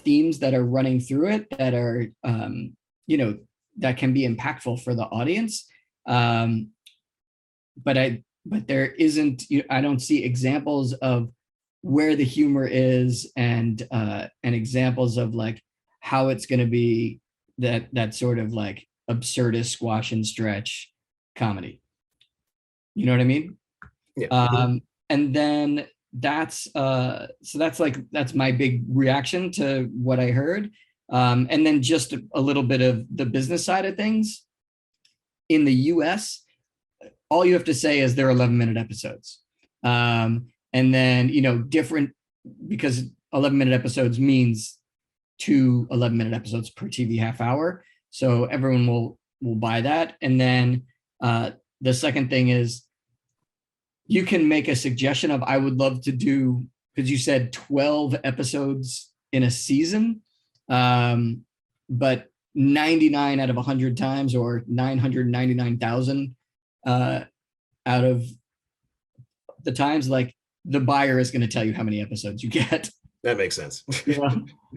themes that are running through it that are that can be impactful for the audience. but there isn't, I don't see examples of where the humor is and examples of like how it's going to be that sort of like absurdist squash and stretch comedy. You know what I mean? Yeah. And then that's that's my big reaction to what I heard. And then just a little bit of the business side of things. In the US, all you have to say is they're 11-minute episodes. And then, different, because 11-minute episodes means 2 11-minute episodes per TV half hour. So everyone will buy that. And then the second thing is you can make a suggestion of, I would love to do, because you said 12 episodes in a season, but 99 out of 100 times, or 999,000 out of the times, like the buyer is going to tell you how many episodes you get. That makes sense.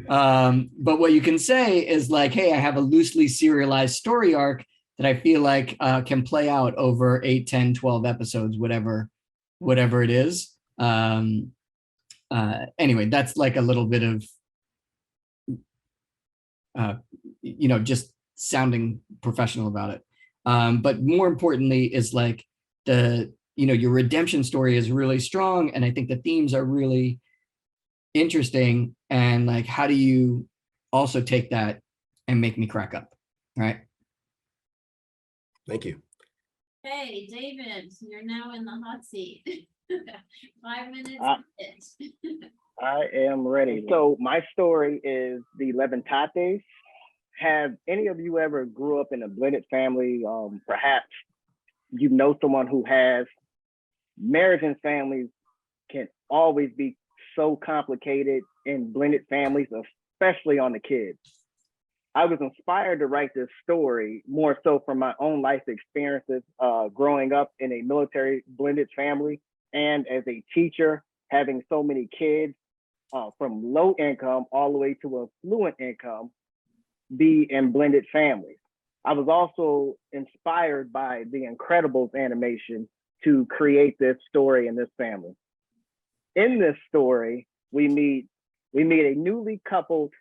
But what you can say is like, hey, I have a loosely serialized story arc that I feel like can play out over 8, 10, 12 episodes, whatever it is. Anyway, that's like a little bit of, just sounding professional about it. But more importantly is like your redemption story is really strong. And I think the themes are really interesting. And like, how do you also take that and make me crack up? Right. Thank you. Hey, David, you're now in the hot seat. 5 minutes. I am ready. So my story is the Levantates. Have any of you ever grew up in a blended family? Perhaps you know someone who has. Marriage and families can always be so complicated in blended families, especially on the kids. I was inspired to write this story more so from my own life experiences growing up in a military blended family, and as a teacher, having so many kids from low income all the way to affluent income be in blended families. I was also inspired by the Incredibles animation to create this story in this family. In this story, we meet a newly coupled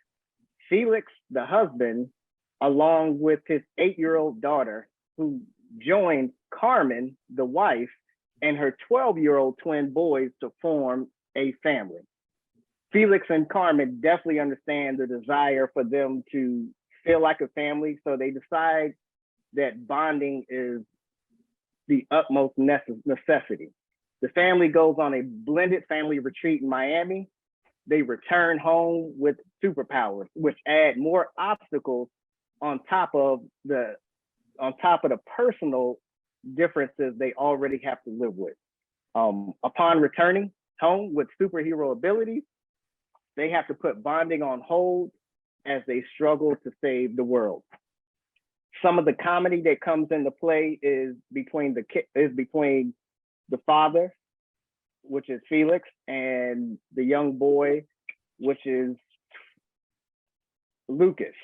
Felix, the husband, along with his 8-year-old daughter, who joins Carmen, the wife, and her 12-year-old twin boys to form a family. Felix and Carmen definitely understand the desire for them to feel like a family, so they decide that bonding is the utmost necessity. The family goes on a blended family retreat in Miami. They return home with superpowers, which add more obstacles on top of the personal differences they already have to live with. Upon returning home with superhero abilities, they have to put bonding on hold as they struggle to save the world. Some of the comedy that comes into play is between the father, which is Felix, and the young boy, which is Lucas.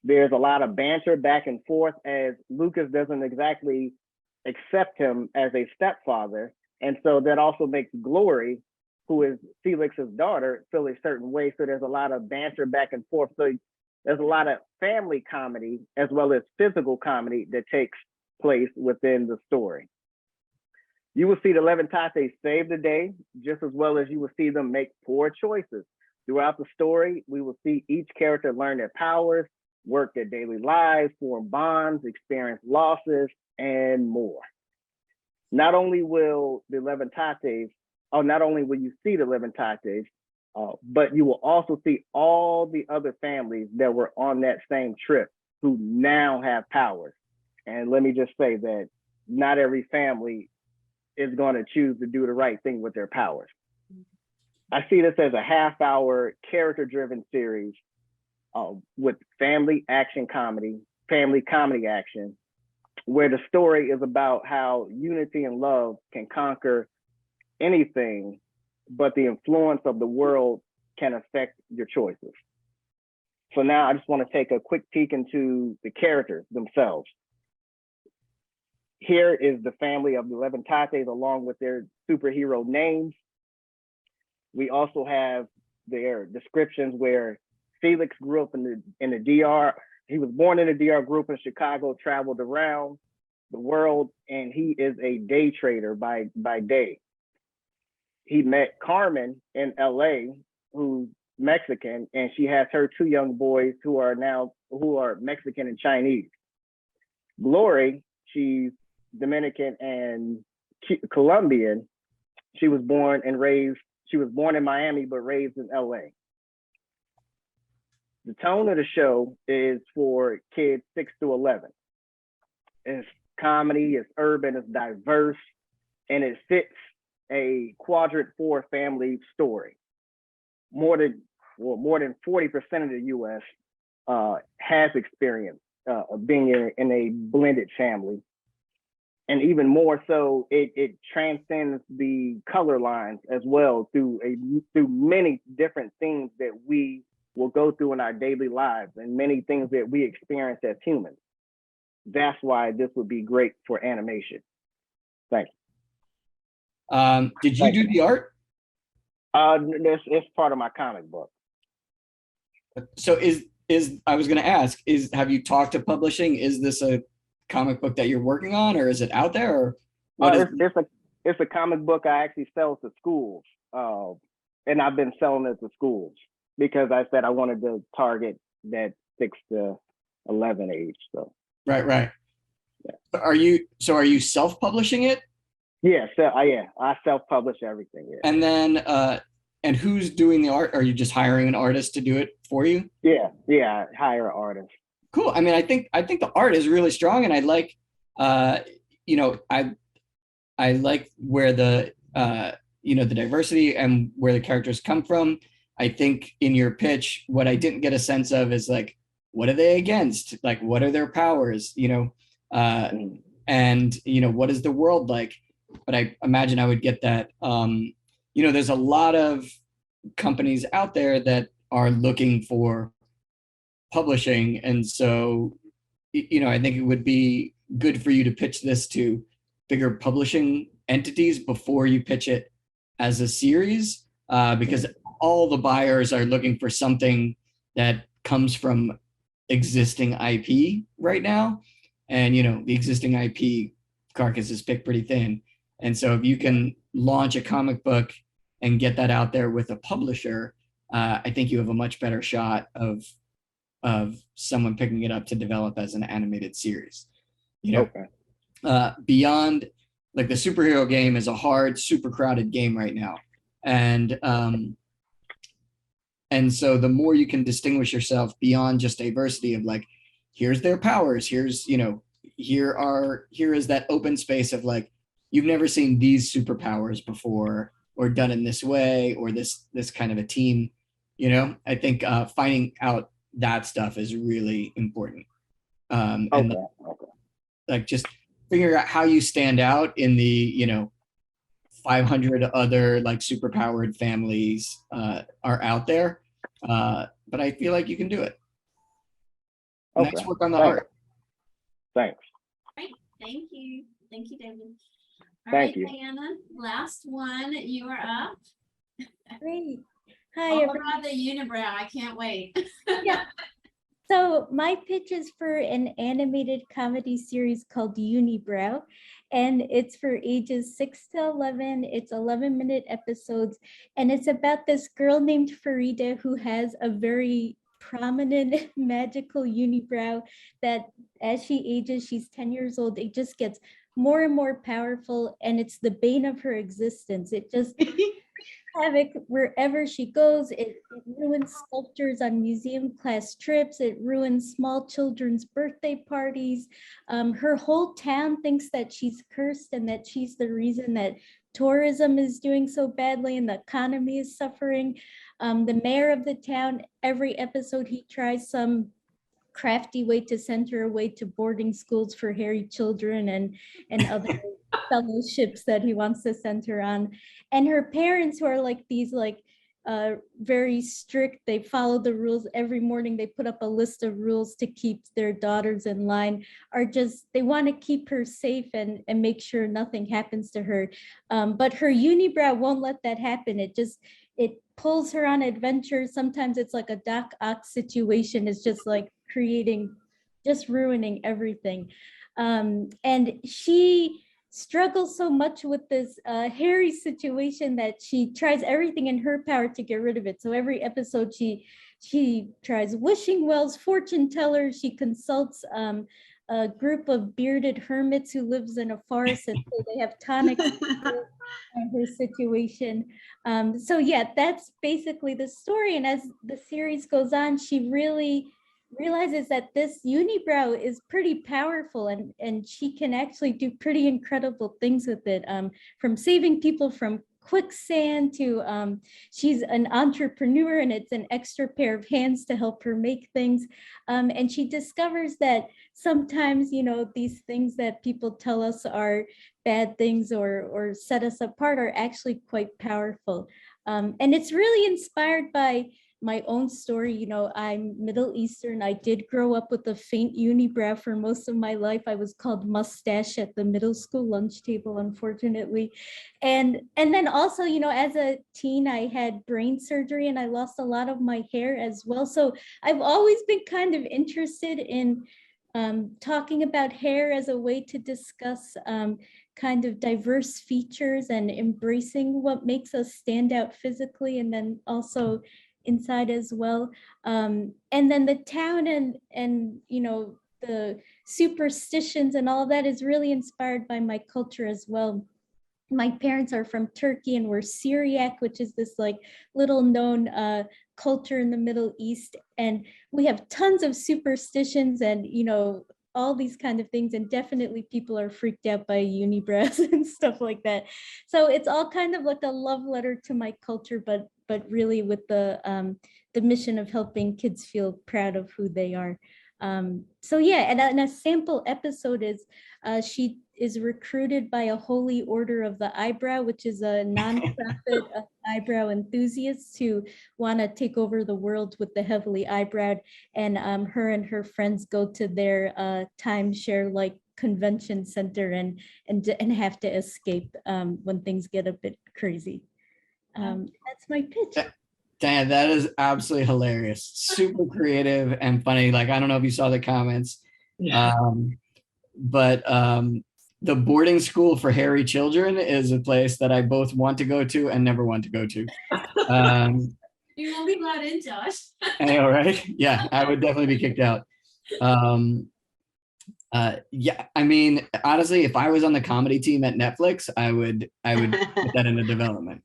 There's a lot of banter back and forth as Lucas doesn't exactly accept him as a stepfather. And so that also makes Glory, who is Felix's daughter, feel a certain way. So there's a lot of banter back and forth. So there's a lot of family comedy as well as physical comedy that takes place within the story. You will see the Levantates save the day, just as well as you will see them make poor choices. Throughout the story, we will see each character learn their powers, work their daily lives, form bonds, experience losses, and more. Not only will you see the Levantates, but you will also see all the other families that were on that same trip who now have powers. And let me just say that not every family is going to choose to do the right thing with their powers. I see this as a half-hour character-driven series with family comedy action, where the story is about how unity and love can conquer anything, but the influence of the world can affect your choices. So now I just want to take a quick peek into the characters themselves. here is the family of the 11 Tates along with their superhero names. We also have their descriptions where Felix grew up in the DR. He was born in the DR, grew up in Chicago, traveled around the world, and he is a day trader by day. He met Carmen in LA, who's Mexican, and she has her 2 young boys who are Mexican and Chinese. Glory, she's Dominican and Colombian. She was born in Miami, but raised in LA. The tone of the show is for kids 6 to 11. It's comedy, it's urban, it's diverse, and it fits a quadrant 4 family story. More than 40% of the US has experience being in a blended family. And even more so, it transcends the color lines as well through many different things that we will go through in our daily lives and many things that we experience as humans. That's why this would be great for animation. Thanks. Did you do the art? It's part of my comic book. So I was going to ask, have you talked to publishing? Is this a comic book that you're working on, or is it out there? Or what it's a comic book I actually sell to schools, and I've been selling it to schools because I said I wanted to target that 6 to 11 age. So right. Yeah. Are you self-publishing it? Yeah, I self-publish everything. Yeah. And then and who's doing the art? Are you just hiring an artist to do it for you? Yeah, I hire an artist. Cool. I mean, I think the art is really strong, and I like, I like where the the diversity and where the characters come from. I think in your pitch, what I didn't get a sense of is like, what are they against? Like, what are their powers? And what is the world like? But I imagine I would get that. There's a lot of companies out there that are looking for publishing, and so I think it would be good for you to pitch this to bigger publishing entities before you pitch it as a series, because all the buyers are looking for something that comes from existing IP right now, and the existing IP carcass is picked pretty thin. And so if you can launch a comic book and get that out there with a publisher, I think you have a much better shot of someone picking it up to develop as an animated series. Okay. Beyond, like, the superhero game is a hard, super crowded game right now. And so the more you can distinguish yourself beyond just diversity of like, here's their powers, here's, here is that open space of like, you've never seen these superpowers before or done in this way or this kind of a team. I think finding out that stuff is really important. And like just figuring out how you stand out in the 500 other like superpowered families are out there, but I feel like you can do it. Nice work on the art. Thanks. Great. Thank you, David. Thank you. Diana, last one, you are up. Great. Hi, All everyone. about the unibrow. I can't wait. Yeah. So my pitch is for an animated comedy series called Unibrow, and it's for ages 6 to 11. It's 11-minute episodes, and it's about this girl named Farida who has a very prominent magical unibrow that as she ages, she's 10 years old, it just gets more and more powerful, and it's the bane of her existence. It just havoc wherever she goes. It ruins sculptures on museum class trips. It ruins small children's birthday parties. Her whole town thinks that she's cursed and that she's the reason that tourism is doing so badly and the economy is suffering. The mayor of the town, every episode he tries some crafty way to send her away to boarding schools for hairy children and other fellowships that he wants to send her on. And her parents, who are like these like very strict. They follow the rules every morning. They put up a list of rules to keep their daughters in line, they want to keep her safe and make sure nothing happens to her. But her unibrow won't let that happen. It pulls her on adventures. Sometimes it's like a Doc Ock situation. It's just like ruining everything. And she struggles so much with this Harry situation that she tries everything in her power to get rid of it. So every episode she tries wishing wells, fortune tellers, she consults a group of bearded hermits who lives in a forest, and so they have tonics for her situation. So yeah, that's basically the story. And as the series goes on, she really realizes that this unibrow is pretty powerful, and she can actually do pretty incredible things with it, from saving people from quicksand to she's an entrepreneur, and it's an extra pair of hands to help her make things. And she discovers that sometimes, these things that people tell us are bad things or set us apart are actually quite powerful. And it's really inspired by my own story. I'm Middle Eastern. I did grow up with a faint unibrow for most of my life. I was called Mustache at the middle school lunch table, unfortunately. And then also, as a teen, I had brain surgery and I lost a lot of my hair as well. So I've always been kind of interested in talking about hair as a way to discuss kind of diverse features and embracing what makes us stand out physically, and then also inside as well. And then the town and the superstitions and all of that is really inspired by my culture as well. My parents are from Turkey, and we're Syriac, which is this like little known culture in the Middle East. And we have tons of superstitions and, all these kind of things. And definitely people are freaked out by unibrows and stuff like that. So it's all kind of like a love letter to my culture, but really with the mission of helping kids feel proud of who they are. So yeah, and a sample episode is she is recruited by a Holy Order of the Eyebrow, which is a nonprofit of eyebrow enthusiasts who want to take over the world with the heavily eyebrowed. And her and her friends go to their timeshare like convention center and have to escape when things get a bit crazy. That's my pitch. Dan, that is absolutely hilarious. Super creative and funny. Like, I don't know if you saw the comments, but the boarding school for hairy children is a place that I both want to go to and never want to go to. You won't be allowed in, Josh. I know, right? Yeah, I would definitely be kicked out. Yeah, I mean, honestly, if I was on the comedy team at Netflix, I would put that into development.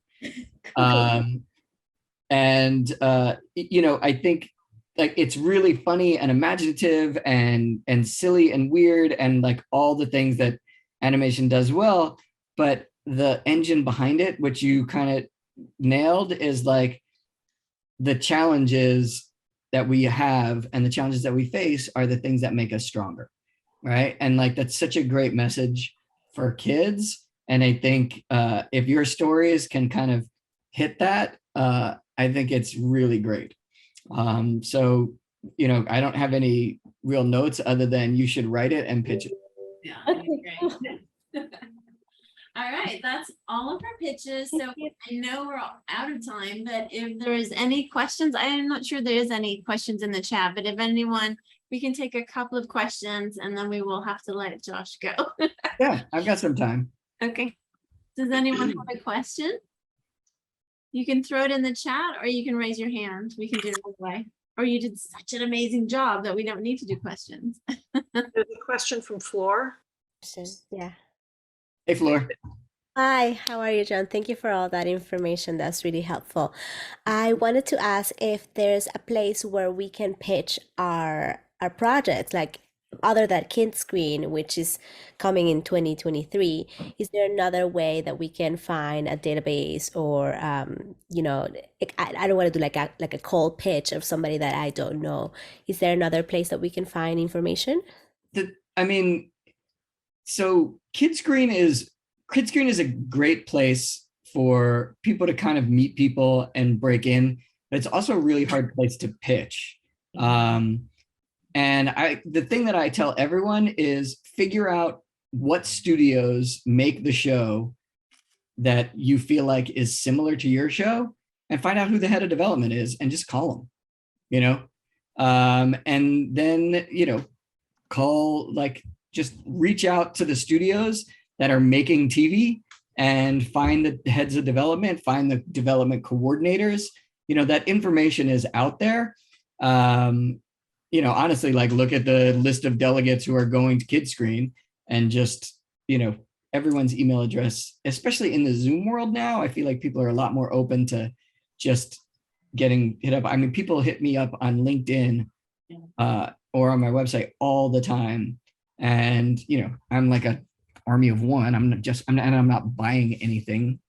And I think like it's really funny and imaginative and silly and weird and like all the things that animation does well, but the engine behind it, which you kind of nailed, is like the challenges that we have and the challenges that we face are the things that make us stronger, right? And like that's such a great message for kids. And I think if your stories can kind of hit that, I think it's really great. So, I don't have any real notes other than you should write it and pitch it. Yeah, great. All right, that's all of our pitches. So I know we're all out of time, but if there is any questions, I am not sure there is any questions in the chat, but if anyone, we can take a couple of questions and then we will have to let Josh go. Yeah, I've got some time. Okay. Does anyone have a question? You can throw it in the chat or you can raise your hand. We can do it either way. Or you did such an amazing job that we don't need to do questions. There's a question from Floor. Yeah. Hey, Floor. Hi, how are you, John? Thank you for all that information. That's really helpful. I wanted to ask if there's a place where we can pitch our projects, like other than Kidscreen, which is coming in 2023. Is there another way that we can find a database or, I don't want to do like a cold pitch of somebody that I don't know. Is there another place that we can find information? So Kidscreen is a great place for people to kind of meet people and break in, but it's also a really hard place to pitch. And the thing that I tell everyone is figure out what studios make the show that you feel like is similar to your show, and find out who the head of development is and just call them, you know? And then, you know, just reach out to the studios that are making TV and find the heads of development, find the development coordinators. You know, that information is out there. You know, honestly, like look at the list of delegates who are going to Kidscreen and just, you know, everyone's email address, especially in the Zoom world now. I feel like people are a lot more open to just getting hit up. I mean, people hit me up on LinkedIn or on my website all the time. And, you know, I'm like a army of one. I'm not buying anything,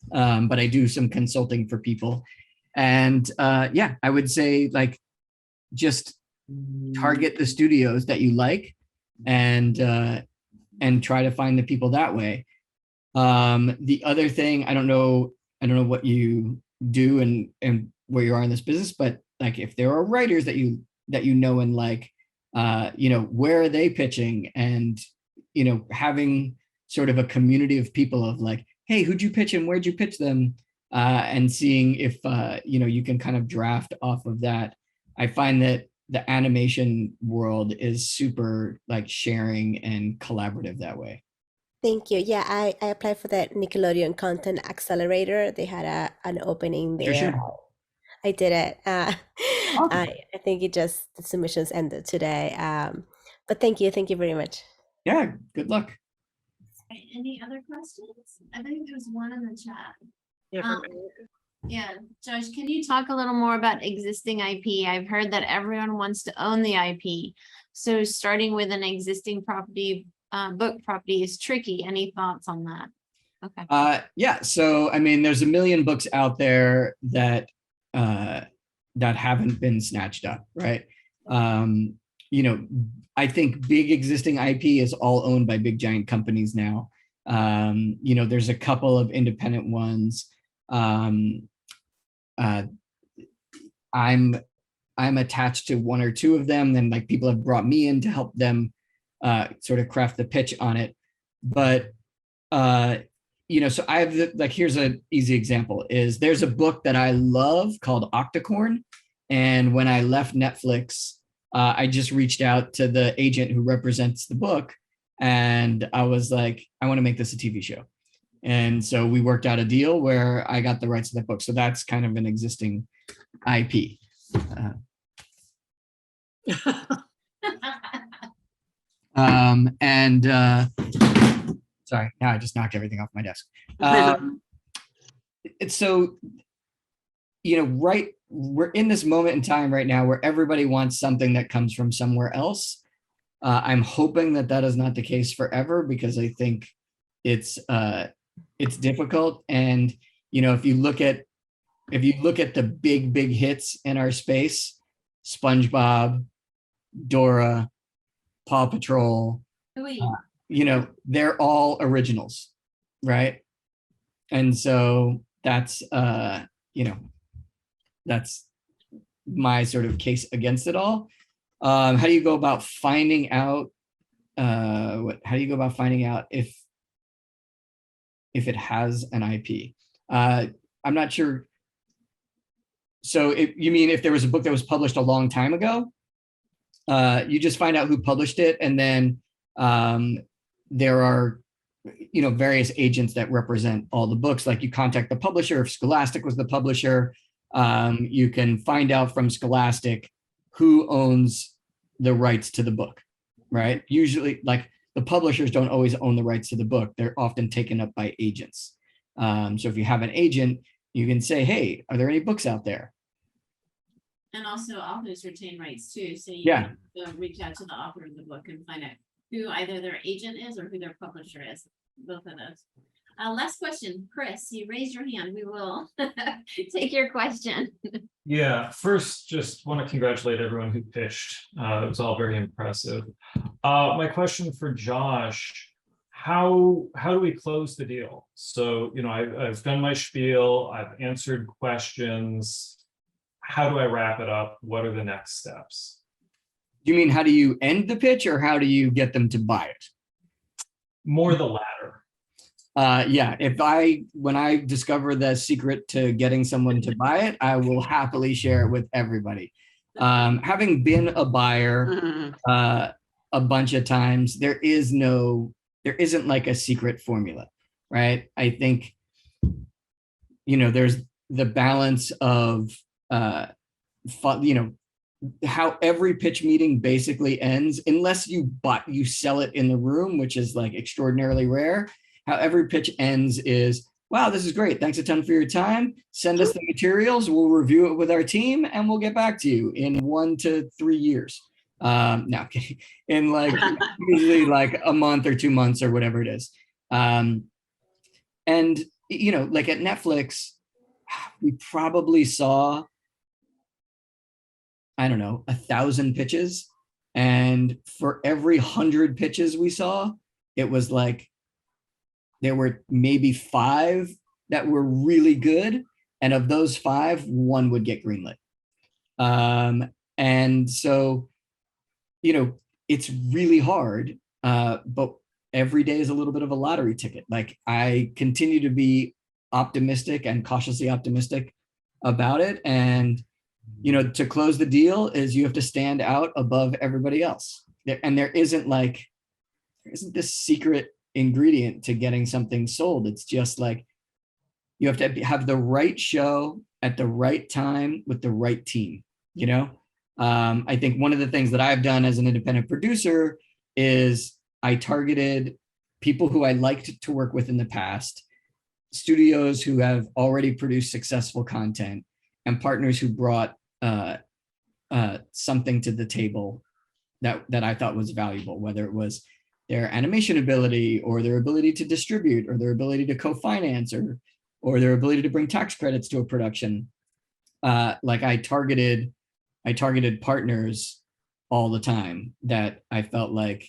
but I do some consulting for people. And yeah, I would say like, just target the studios that you like and try to find the people that way. The other thing, I don't know what you do and where you are in this business, but like if there are writers that you know and like, you know, where are they pitching? And, you know, having sort of a community of people of like, hey, who'd you pitch and where'd you pitch them? And seeing if, you know, you can kind of draft off of that. I find that the animation world is super like sharing and collaborative that way. Thank you. Yeah, I applied for that Nickelodeon Content Accelerator. They had an opening there. Sure. I did it. Awesome. I think the submissions ended today. But thank you very much. Yeah, good luck. Any other questions? I think there's one in the chat. Yeah, from Yeah, Josh, can you talk a little more about existing IP? I've heard that everyone wants to own the IP. So starting with an existing property, book property is tricky. Any thoughts on that? Okay. Yeah, so I mean, there's a million books out there that haven't been snatched up, right? You know, I think big existing IP is all owned by big giant companies now. You know, there's a couple of independent ones. I'm attached to one or two of them, and like people have brought me in to help them sort of craft the pitch on it. But you know, so I have like, here's an easy example is there's a book that I love called Octocorn. And when I left Netflix, I just reached out to the agent who represents the book. And I was like, I want to make this a TV show. And so we worked out a deal where I got the rights to that book. So that's kind of an existing IP. Sorry, now I just knocked everything off my desk. So, you know, we're in this moment in time right now where everybody wants something that comes from somewhere else. I'm hoping that is not the case forever, because I think it's difficult. And, you know, if you look at the big hits in our space, SpongeBob, Dora, Paw Patrol, you know, they're all originals, right? And so that's, you know, that's my sort of case against it all. How do you go about finding out, if it has an IP? I'm not sure. So you mean if there was a book that was published a long time ago, you just find out who published it, and then there are, you know, various agents that represent all the books. Like you contact the publisher. If Scholastic was the publisher, you can find out from Scholastic who owns the rights to the book, right? Usually, like the publishers don't always own the rights to the book. They're often taken up by agents. So if you have an agent, you can say, hey, are there any books out there? And also authors retain rights too. So you can reach out to the author of the book and find out who either their agent is or who their publisher is. Both of those. Last question, Chris, you raised your hand. We will take your question. Yeah, first, just want to congratulate everyone who pitched. It was all very impressive. My question for Josh, how do we close the deal? So, I've done my spiel, I've answered questions. How do I wrap it up? What are the next steps? You mean, how do you end the pitch, or how do you get them to buy it? More the latter. Yeah, when I discover the secret to getting someone to buy it, I will happily share it with everybody. Having been a buyer a bunch of times, there isn't like a secret formula, right? I think, there's the balance of, how every pitch meeting basically ends, unless you sell it in the room, which is like extraordinarily rare. How every pitch ends is, wow, this is great. Thanks a ton for your time. Send us the materials. We'll review it with our team and we'll get back to you in 1 to 3 years. No, in like usually like a month or 2 months or whatever it is. And, like at Netflix, we probably saw, I don't know, 1,000 pitches. And for every 100 pitches we saw, it was like, there were maybe 5 that were really good. And of those 5, 1 would get greenlit. And so, it's really hard, but every day is a little bit of a lottery ticket. Like, I continue to be optimistic and cautiously optimistic about it. And, to close the deal is you have to stand out above everybody else. And there isn't this secret ingredient to getting something sold. It's just like, you have to have the right show at the right time with the right team. I think one of the things that I've done as an independent producer is I targeted people who I liked to work with in the past, studios who have already produced successful content, and partners who brought something to the table that I thought was valuable, whether it was their animation ability, or their ability to distribute, or their ability to co-finance, or their ability to bring tax credits to a production. Like I targeted partners all the time that I felt like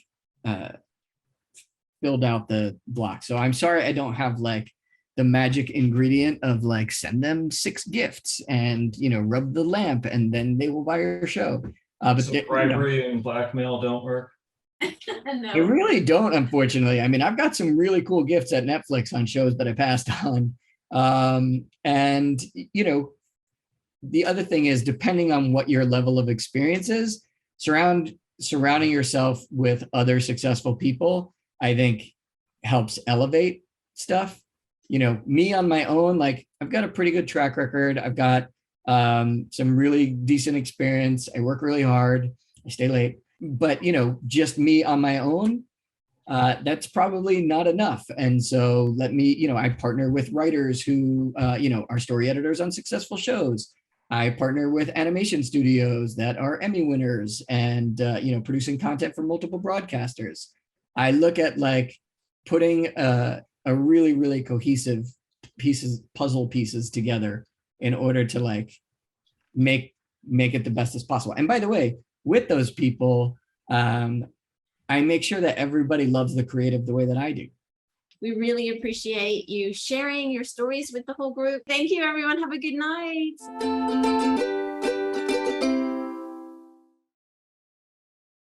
filled out the block. So I'm sorry I don't have like the magic ingredient of like, send them 6 gifts and rub the lamp and then they will buy your show. But So bribery and blackmail don't work. No. They really don't, unfortunately. I mean, I've got some really cool gifts at Netflix on shows that I passed on. And, the other thing is, depending on what your level of experience is, surrounding yourself with other successful people, I think helps elevate stuff. Me on my own, like I've got a pretty good track record. I've got some really decent experience. I work really hard. I stay late. But, just me on my own, that's probably not enough. And so I partner with writers who, are story editors on successful shows. I partner with animation studios that are Emmy winners and, producing content for multiple broadcasters. I look at like putting a really, really cohesive puzzle pieces together in order to like make it the best as possible. And by the way, with those people, I make sure that everybody loves the creative the way that I do. We really appreciate you sharing your stories with the whole group. Thank you, everyone. Have a good night.